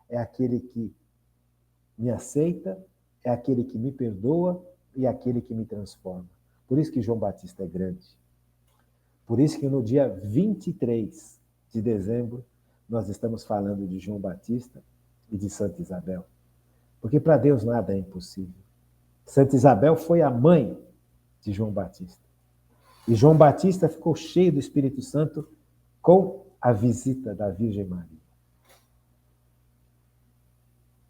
é aquele que me aceita, é aquele que me perdoa e é aquele que me transforma. Por isso que João Batista é grande. Por isso que no dia 23 de dezembro nós estamos falando de João Batista e de Santa Isabel. Porque para Deus nada é impossível. Santa Isabel foi a mãe de João Batista. E João Batista ficou cheio do Espírito Santo com a visita da Virgem Maria.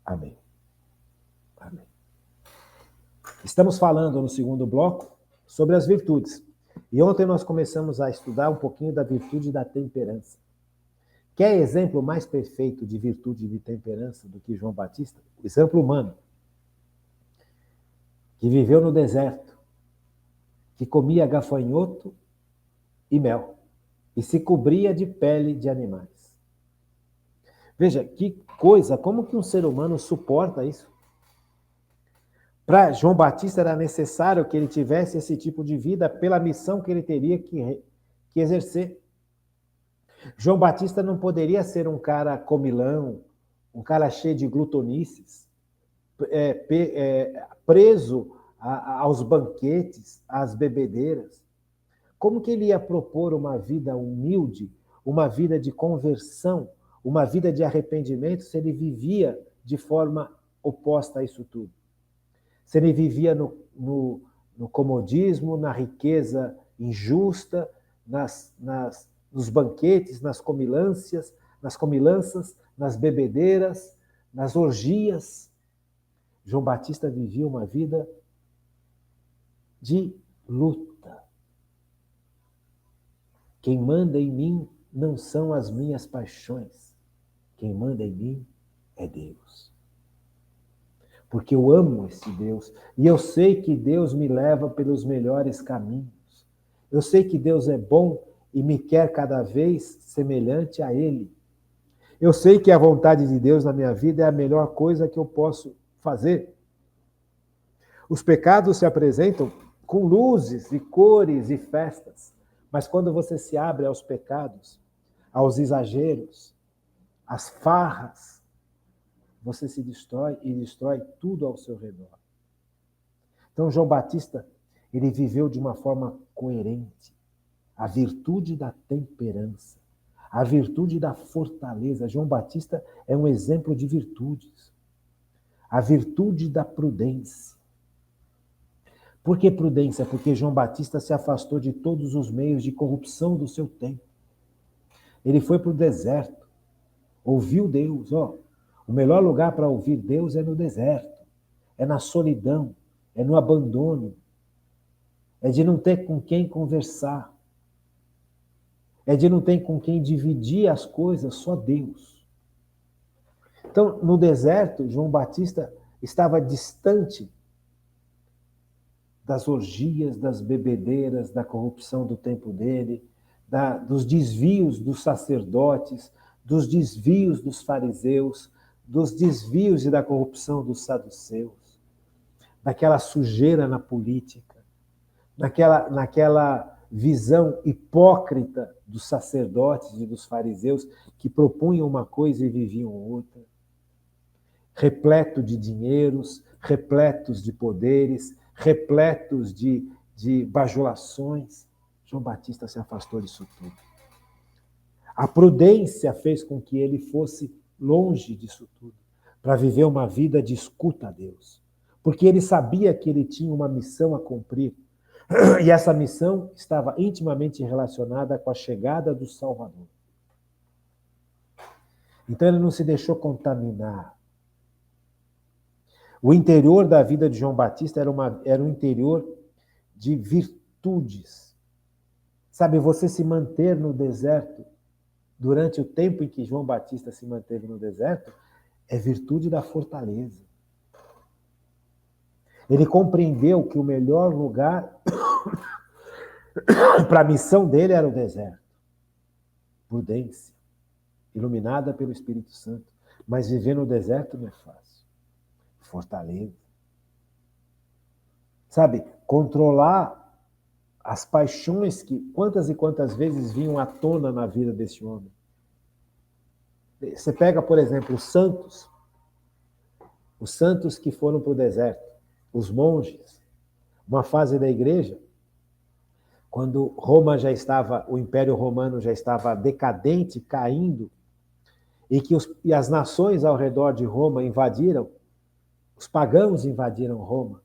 Amém. Amém. Estamos falando no segundo bloco sobre as virtudes. E ontem nós começamos a estudar um pouquinho da virtude da temperança. Quer exemplo mais perfeito de virtude e de temperança do que João Batista? O exemplo humano. Que viveu no deserto, que comia gafanhoto e mel, e se cobria de pele de animais. Veja, que coisa, como que um ser humano suporta isso? Para João Batista era necessário que ele tivesse esse tipo de vida pela missão que ele teria que exercer. João Batista não poderia ser um cara comilão, um cara cheio de glutonices, preso aos banquetes, às bebedeiras. Como que ele ia propor uma vida humilde, uma vida de conversão, uma vida de arrependimento, se ele vivia de forma oposta a isso tudo? Se ele vivia no comodismo, na riqueza injusta, nos banquetes, nas comilanças, nas bebedeiras, nas orgias. João Batista vivia uma vida de luta. Quem manda em mim não são as minhas paixões. Quem manda em mim é Deus. Porque eu amo esse Deus. E eu sei que Deus me leva pelos melhores caminhos. Eu sei que Deus é bom e me quer cada vez semelhante a Ele. Eu sei que a vontade de Deus na minha vida é a melhor coisa que eu posso fazer. Os pecados se apresentam com luzes e cores e festas. Mas quando você se abre aos pecados, aos exageros, às farras, você se destrói e destrói tudo ao seu redor. Então, João Batista, ele viveu de uma forma coerente a virtude da temperança, a virtude da fortaleza. João Batista é um exemplo de virtudes. A virtude da prudência. Por que prudência? Porque João Batista se afastou de todos os meios de corrupção do seu tempo. Ele foi para o deserto, ouviu Deus. O melhor lugar para ouvir Deus é no deserto, é na solidão, é no abandono, é de não ter com quem conversar, é de não ter com quem dividir as coisas, só Deus. Então, no deserto, João Batista estava distante das orgias, das bebedeiras, da corrupção do tempo dele, dos desvios dos sacerdotes, dos desvios dos fariseus, dos desvios e da corrupção dos saduceus, daquela sujeira na política, naquela visão hipócrita dos sacerdotes e dos fariseus que propunham uma coisa e viviam outra, repleto de dinheiros, repletos de poderes, repletos de bajulações. João Batista se afastou disso tudo. A prudência fez com que ele fosse longe disso tudo, para viver uma vida de escuta a Deus. Porque ele sabia que ele tinha uma missão a cumprir, e essa missão estava intimamente relacionada com a chegada do Salvador. Então ele não se deixou contaminar. O interior da vida de João Batista era um interior de virtudes. Sabe, você se manter no deserto, durante o tempo em que João Batista se manteve no deserto, é virtude da fortaleza. Ele compreendeu que o melhor lugar para a missão dele era o deserto. Prudência, iluminada pelo Espírito Santo. Mas viver no deserto não é fácil. Fortaleza. Sabe, controlar as paixões que quantas e quantas vezes vinham à tona na vida desse homem. Você pega, por exemplo, os santos que foram para o deserto, os monges, uma fase da igreja, quando o Império Romano já estava decadente, caindo, e as nações ao redor de Roma invadiram, os pagãos invadiram Roma,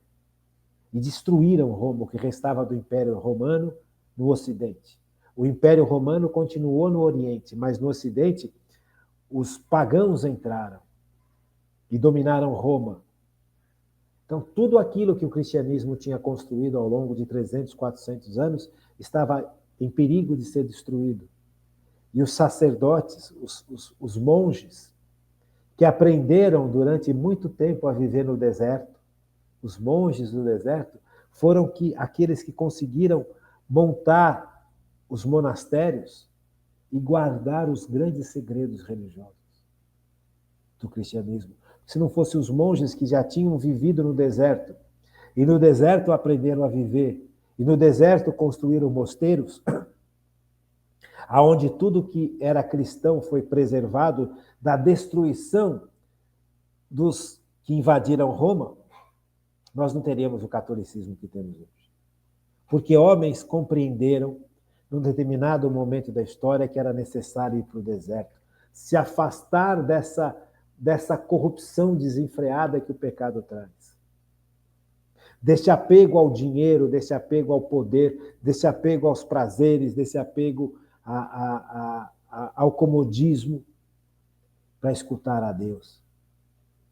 e destruíram Roma, o que restava do Império Romano no Ocidente. O Império Romano continuou no Oriente, mas no Ocidente os pagãos entraram e dominaram Roma. Então, tudo aquilo que o cristianismo tinha construído ao longo de 300, 400 anos estava em perigo de ser destruído. E os sacerdotes, os monges, que aprenderam durante muito tempo a viver no deserto, os monges do deserto, foram aqueles que conseguiram montar os monastérios e guardar os grandes segredos religiosos do cristianismo. Se não fossem os monges que já tinham vivido no deserto, e no deserto aprenderam a viver, e no deserto construíram mosteiros, aonde tudo que era cristão foi preservado da destruição dos que invadiram Roma, nós não teríamos o catolicismo que temos hoje. Porque homens compreenderam, num determinado momento da história, que era necessário ir para o deserto, se afastar dessa corrupção desenfreada que o pecado traz. Desse apego ao dinheiro, desse apego ao poder, desse apego aos prazeres, desse apego ao comodismo, para escutar a Deus.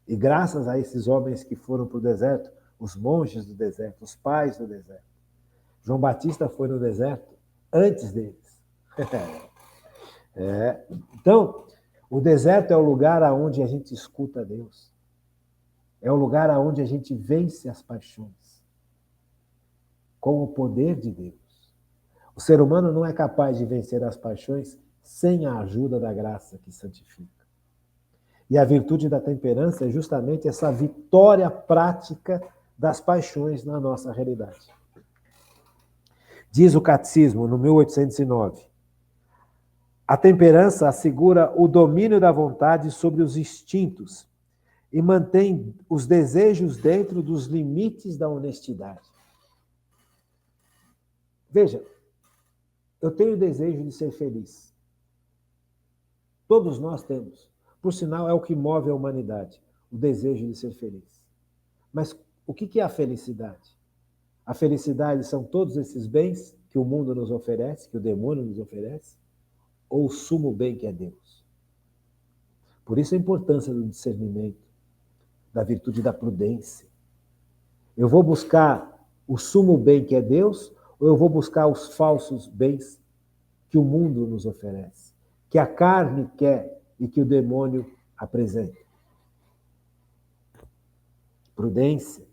E graças a esses homens que foram para o deserto, os monges do deserto, os pais do deserto. João Batista foi no deserto antes deles. Então, o deserto é o lugar onde a gente escuta a Deus. É o lugar onde a gente vence as paixões com o poder de Deus. O ser humano não é capaz de vencer as paixões sem a ajuda da graça que santifica. E a virtude da temperança é justamente essa vitória prática das paixões na nossa realidade. Diz o Catecismo, no 1809, A temperança assegura o domínio da vontade sobre os instintos e mantém os desejos dentro dos limites da honestidade. Veja, eu tenho o desejo de ser feliz. Todos nós temos. Por sinal, é o que move a humanidade, o desejo de ser feliz. Mas o que é a felicidade? A felicidade são todos esses bens que o mundo nos oferece, que o demônio nos oferece, ou o sumo bem que é Deus? Por isso a importância do discernimento, da virtude da prudência. Eu vou buscar o sumo bem que é Deus, ou eu vou buscar os falsos bens que o mundo nos oferece, que a carne quer e que o demônio apresenta? Prudência.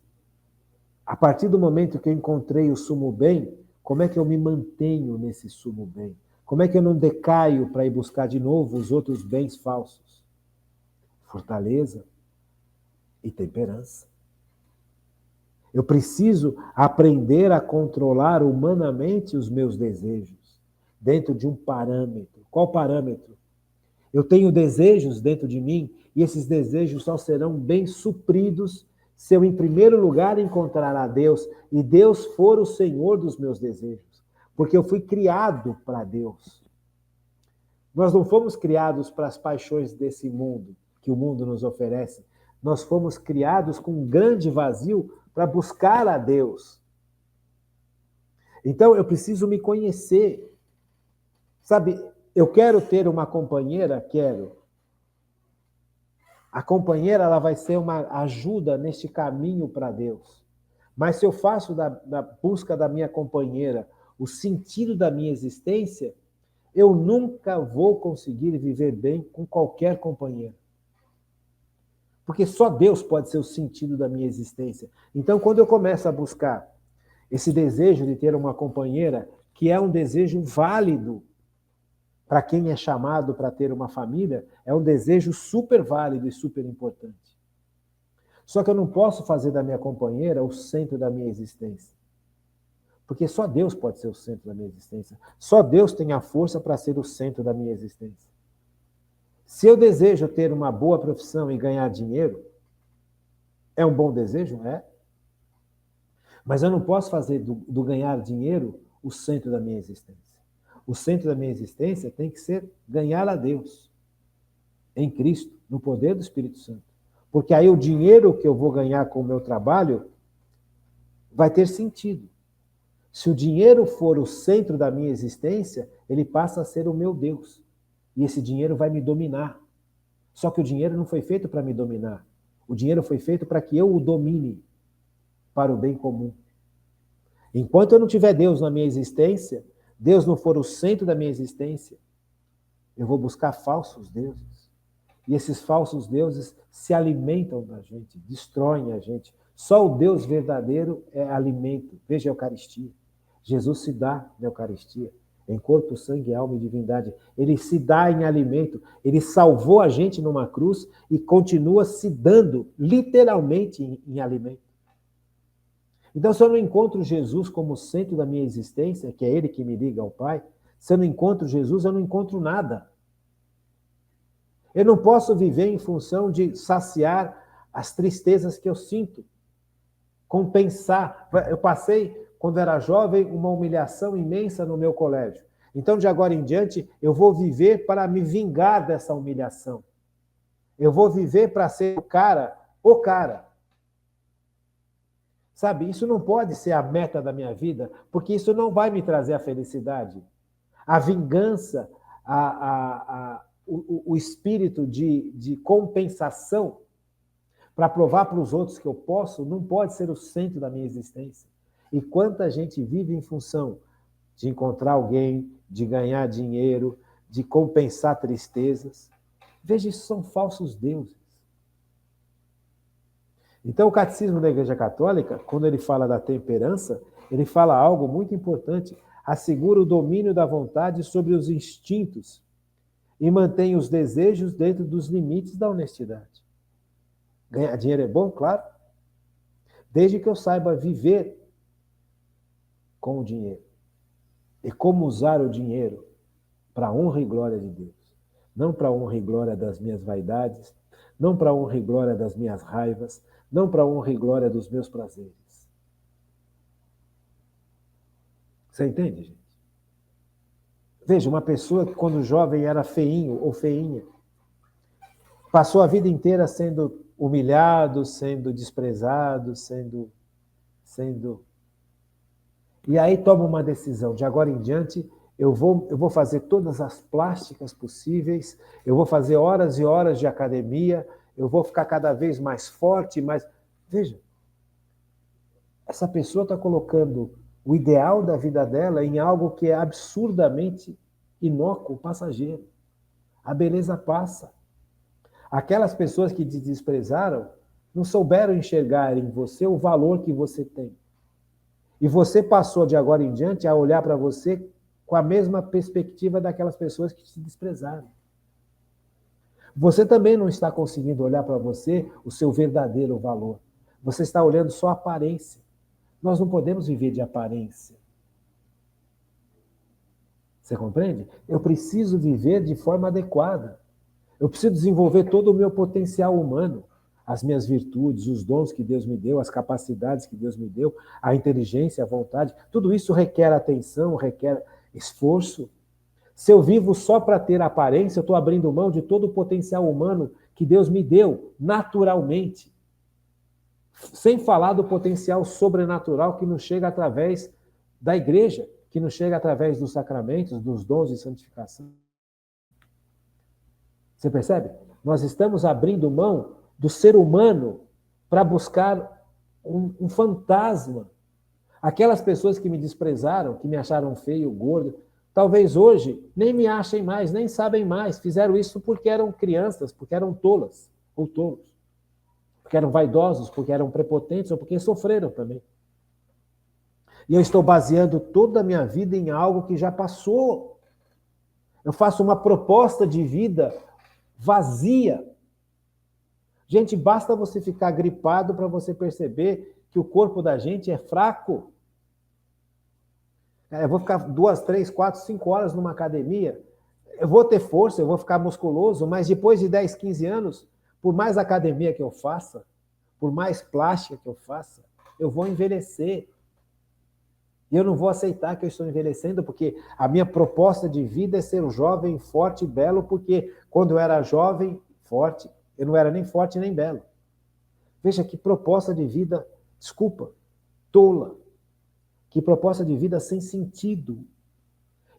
A partir do momento que eu encontrei o sumo bem, como é que eu me mantenho nesse sumo bem? Como é que eu não decaio para ir buscar de novo os outros bens falsos? Fortaleza e temperança. Eu preciso aprender a controlar humanamente os meus desejos, dentro de um parâmetro. Qual parâmetro? Eu tenho desejos dentro de mim e esses desejos só serão bem supridos se eu, em primeiro lugar, encontrar a Deus e Deus for o Senhor dos meus desejos. Porque eu fui criado para Deus. Nós não fomos criados para as paixões desse mundo, que o mundo nos oferece. Nós fomos criados com um grande vazio para buscar a Deus. Então, eu preciso me conhecer. Sabe, eu quero ter uma companheira? Quero. A companheira, ela vai ser uma ajuda neste caminho para Deus. Mas se eu faço da busca da minha companheira o sentido da minha existência, eu nunca vou conseguir viver bem com qualquer companheiro. Porque só Deus pode ser o sentido da minha existência. Então, quando eu começo a buscar esse desejo de ter uma companheira, que é um desejo válido para quem é chamado para ter uma família, é um desejo super válido e super importante. Só que eu não posso fazer da minha companheira o centro da minha existência. Porque só Deus pode ser o centro da minha existência. Só Deus tem a força para ser o centro da minha existência. Se eu desejo ter uma boa profissão e ganhar dinheiro, é um bom desejo? É. Mas eu não posso fazer do ganhar dinheiro o centro da minha existência. O centro da minha existência tem que ser ganhar a Deus, em Cristo, no poder do Espírito Santo. Porque aí o dinheiro que eu vou ganhar com o meu trabalho vai ter sentido. Se o dinheiro for o centro da minha existência, ele passa a ser o meu Deus. E esse dinheiro vai me dominar. Só que o dinheiro não foi feito para me dominar. O dinheiro foi feito para que eu o domine para o bem comum. Enquanto eu não tiver Deus na minha existência, Deus não for o centro da minha existência, eu vou buscar falsos deuses. E esses falsos deuses se alimentam da gente, destroem a gente. Só o Deus verdadeiro é alimento. Veja a Eucaristia. Jesus se dá na Eucaristia, em corpo, sangue, alma e divindade. Ele se dá em alimento. Ele salvou a gente numa cruz e continua se dando, literalmente, em alimento. Então, se eu não encontro Jesus como centro da minha existência, que é Ele que me liga ao Pai, se eu não encontro Jesus, eu não encontro nada. Eu não posso viver em função de saciar as tristezas que eu sinto, compensar. Eu passei, quando era jovem, uma humilhação imensa no meu colégio. Então, de agora em diante, eu vou viver para me vingar dessa humilhação. Eu vou viver para ser o cara. Sabe, isso não pode ser a meta da minha vida, porque isso não vai me trazer a felicidade. A vingança, o espírito de compensação para provar para os outros que eu posso, não pode ser o centro da minha existência. E quanta gente vive em função de encontrar alguém, de ganhar dinheiro, de compensar tristezas. Veja, isso são falsos deuses. Então, o Catecismo da Igreja Católica, quando ele fala da temperança, ele fala algo muito importante. Assegura o domínio da vontade sobre os instintos e mantém os desejos dentro dos limites da honestidade. Ganhar dinheiro é bom? Claro. Desde que eu saiba viver com o dinheiro e como usar o dinheiro para a honra e glória de Deus. Não para a honra e glória das minhas vaidades, não para a honra e glória das minhas raivas, não para a honra e glória dos meus prazeres. Você entende, gente? Veja, uma pessoa que quando jovem era feinho ou feinha, passou a vida inteira sendo humilhado, sendo desprezado, sendo... E aí toma uma decisão, de agora em diante eu vou fazer todas as plásticas possíveis, eu vou fazer horas e horas de academia, eu vou ficar cada vez mais forte, mais... Veja, essa pessoa está colocando o ideal da vida dela em algo que é absurdamente inócuo, passageiro. A beleza passa. Aquelas pessoas que te desprezaram não souberam enxergar em você o valor que você tem. E você passou de agora em diante a olhar para você com a mesma perspectiva daquelas pessoas que te desprezaram. Você também não está conseguindo olhar para você o seu verdadeiro valor. Você está olhando só a aparência. Nós não podemos viver de aparência. Você compreende? Eu preciso viver de forma adequada. Eu preciso desenvolver todo o meu potencial humano, as minhas virtudes, os dons que Deus me deu, as capacidades que Deus me deu, a inteligência, a vontade. Tudo isso requer atenção, requer esforço. Se eu vivo só para ter aparência, eu estou abrindo mão de todo o potencial humano que Deus me deu, naturalmente. Sem falar do potencial sobrenatural que nos chega através da igreja, que nos chega através dos sacramentos, dos dons de santificação. Você percebe? Nós estamos abrindo mão do ser humano para buscar um fantasma. Aquelas pessoas que me desprezaram, que me acharam feio, gordo, talvez hoje nem me achem mais, nem sabem mais. Fizeram isso porque eram crianças, porque eram tolas ou tolos. Porque eram vaidosos, porque eram prepotentes ou porque sofreram também. E eu estou baseando toda a minha vida em algo que já passou. Eu faço uma proposta de vida vazia. Gente, basta você ficar gripado para você perceber que o corpo da gente é fraco. Eu vou ficar 2, 3, 4, 5 horas numa academia, eu vou ter força, eu vou ficar musculoso, mas depois de 10, 15 anos, por mais academia que eu faça, por mais plástica que eu faça, eu vou envelhecer. E eu não vou aceitar que eu estou envelhecendo, porque a minha proposta de vida é ser um jovem, forte e belo, porque quando eu era jovem, forte, eu não era nem forte nem belo. Veja que proposta de vida, desculpa, tola. Que proposta de vida sem sentido.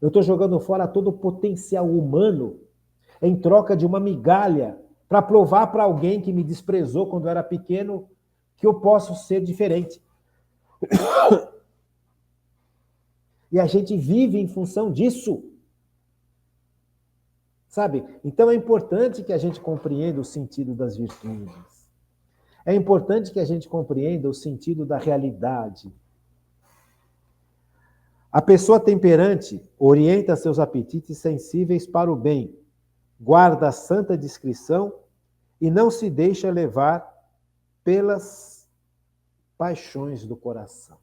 Eu estou jogando fora todo o potencial humano em troca de uma migalha para provar para alguém que me desprezou quando eu era pequeno que eu posso ser diferente. E a gente vive em função disso. Sabe? Então é importante que a gente compreenda o sentido das virtudes. É importante que a gente compreenda o sentido da realidade. A pessoa temperante orienta seus apetites sensíveis para o bem, guarda a santa discrição e não se deixa levar pelas paixões do coração.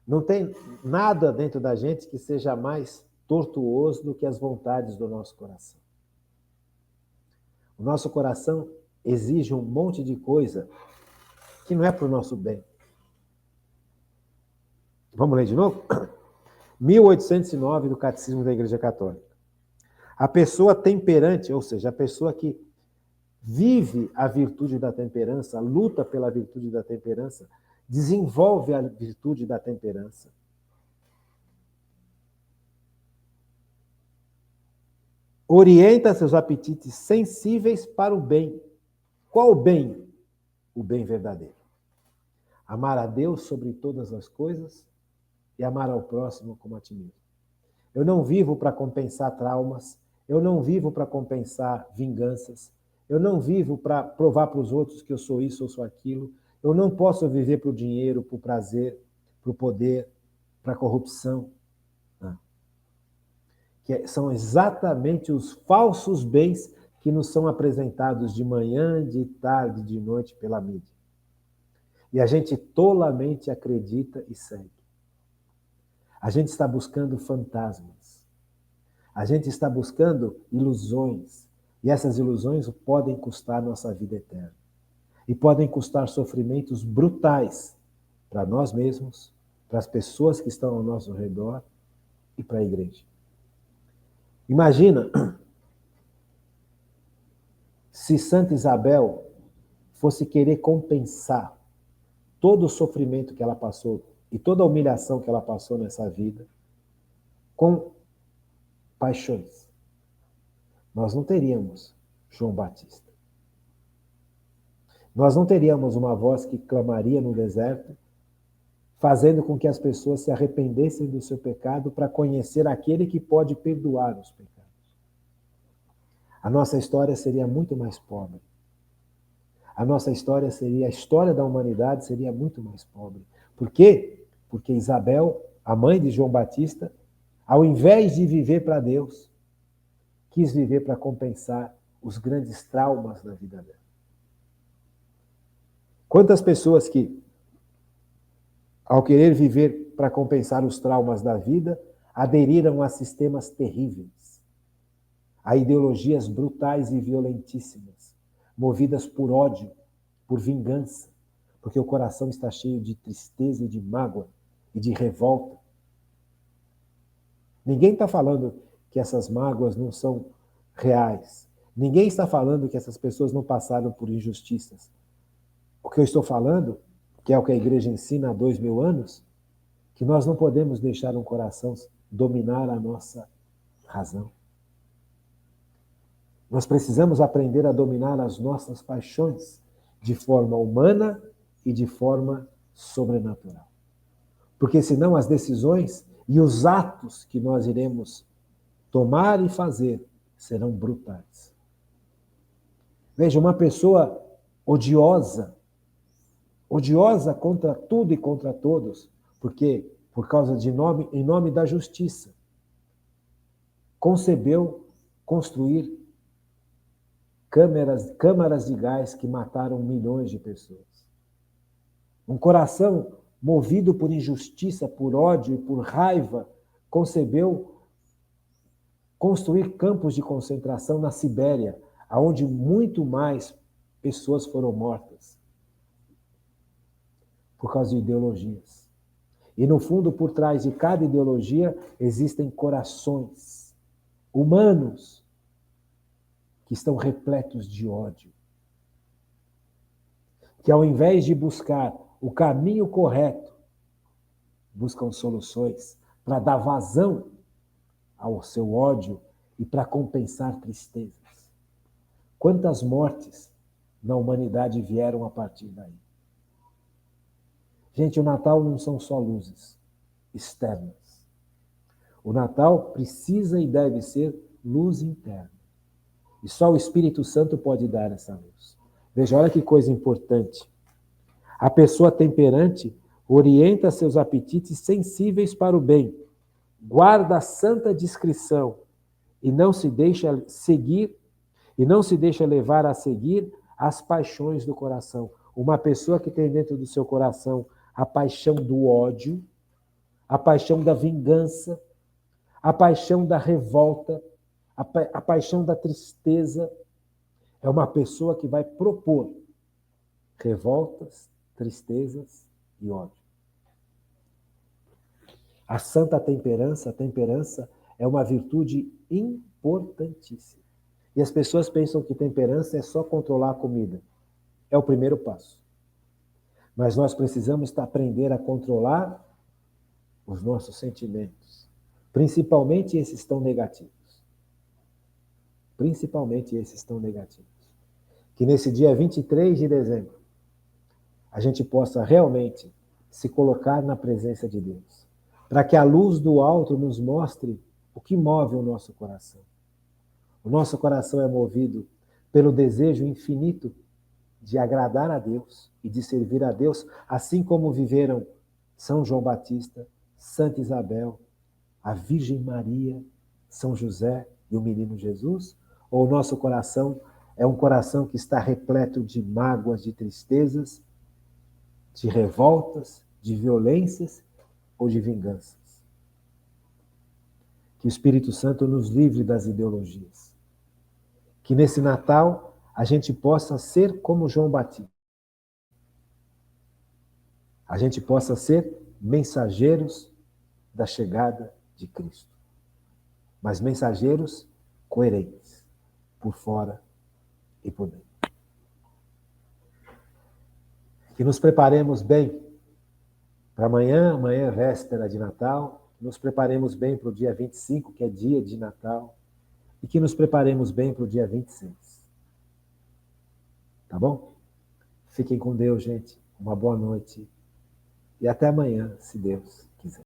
Não tem nada dentro da gente que seja mais tortuoso do que as vontades do nosso coração. O nosso coração exige um monte de coisa que não é para o nosso bem. Vamos ler de novo? 1809 do Catecismo da Igreja Católica. A pessoa temperante, ou seja, a pessoa que vive a virtude da temperança, luta pela virtude da temperança, desenvolve a virtude da temperança. Orienta seus apetites sensíveis para o bem. Qual o bem? O bem verdadeiro. Amar a Deus sobre todas as coisas e amar ao próximo como a ti mesmo. Eu não vivo para compensar traumas, eu não vivo para compensar vinganças, eu não vivo para provar para os outros que eu sou isso ou sou aquilo, eu não posso viver para o dinheiro, para o prazer, para o poder, para a corrupção. Não. Que são exatamente os falsos bens que nos são apresentados de manhã, de tarde, de noite pela mídia. E a gente tolamente acredita e segue. A gente está buscando fantasmas. A gente está buscando ilusões. E essas ilusões podem custar nossa vida eterna. E podem custar sofrimentos brutais para nós mesmos, para as pessoas que estão ao nosso redor e para a igreja. Imagina se Santa Isabel fosse querer compensar todo o sofrimento que ela passou e toda a humilhação que ela passou nessa vida com paixões. Nós não teríamos João Batista. Nós não teríamos uma voz que clamaria no deserto, fazendo com que as pessoas se arrependessem do seu pecado para conhecer aquele que pode perdoar os pecados. A nossa história seria muito mais pobre. A nossa história seria, a história da humanidade seria muito mais pobre. Por quê? Porque Isabel, a mãe de João Batista, ao invés de viver para Deus, quis viver para compensar os grandes traumas da vida dela. Quantas pessoas que, ao querer viver para compensar os traumas da vida, aderiram a sistemas terríveis, a ideologias brutais e violentíssimas, movidas por ódio, por vingança, porque o coração está cheio de tristeza e de mágoa e de revolta. Ninguém está falando que essas mágoas não são reais. Ninguém está falando que essas pessoas não passaram por injustiças. O que eu estou falando, que é o que a igreja ensina há 2000 anos, que nós não podemos deixar um coração dominar a nossa razão. Nós precisamos aprender a dominar as nossas paixões de forma humana e de forma sobrenatural. Porque senão as decisões e os atos que nós iremos tomar e fazer serão brutais. Veja, uma pessoa odiosa contra tudo e contra todos, porque por causa de em nome da justiça, concebeu construir câmaras de gás que mataram milhões de pessoas. Um coração movido por injustiça, por ódio e por raiva, concebeu construir campos de concentração na Sibéria, onde muito mais pessoas foram mortas por causa de ideologias. E no fundo, por trás de cada ideologia, existem corações humanos que estão repletos de ódio. Que ao invés de buscar o caminho correto, buscam soluções para dar vazão ao seu ódio e para compensar tristezas. Quantas mortes na humanidade vieram a partir daí? Gente, o Natal não são só luzes externas. O Natal precisa e deve ser luz interna. E só o Espírito Santo pode dar essa luz. Veja, olha que coisa importante. A pessoa temperante orienta seus apetites sensíveis para o bem, guarda a santa discrição e não se deixa levar a seguir as paixões do coração. Uma pessoa que tem dentro do seu coração a paixão do ódio, a paixão da vingança, a paixão da revolta, a paixão da tristeza, é uma pessoa que vai propor revoltas, tristezas e ódio. A santa temperança, a temperança é uma virtude importantíssima. E as pessoas pensam que temperança é só controlar a comida. É o primeiro passo. Mas nós precisamos aprender a controlar os nossos sentimentos, principalmente esses tão negativos. Principalmente esses tão negativos. Que nesse dia 23 de dezembro, a gente possa realmente se colocar na presença de Deus, para que a luz do alto nos mostre o que move o nosso coração. O nosso coração é movido pelo desejo infinito de agradar a Deus e de servir a Deus, assim como viveram São João Batista, Santa Isabel, a Virgem Maria, São José e o menino Jesus? Ou o nosso coração é um coração que está repleto de mágoas, de tristezas, de revoltas, de violências ou de vinganças? Que o Espírito Santo nos livre das ideologias. Que nesse Natal a gente possa ser como João Batista. A gente possa ser mensageiros da chegada de Cristo. Mas mensageiros coerentes, por fora e por dentro. Que nos preparemos bem para amanhã, amanhã é véspera de Natal, que nos preparemos bem para o dia 25, que é dia de Natal, e que nos preparemos bem para o dia 26. Tá bom? Fiquem com Deus, gente. Uma boa noite. E até amanhã, se Deus quiser.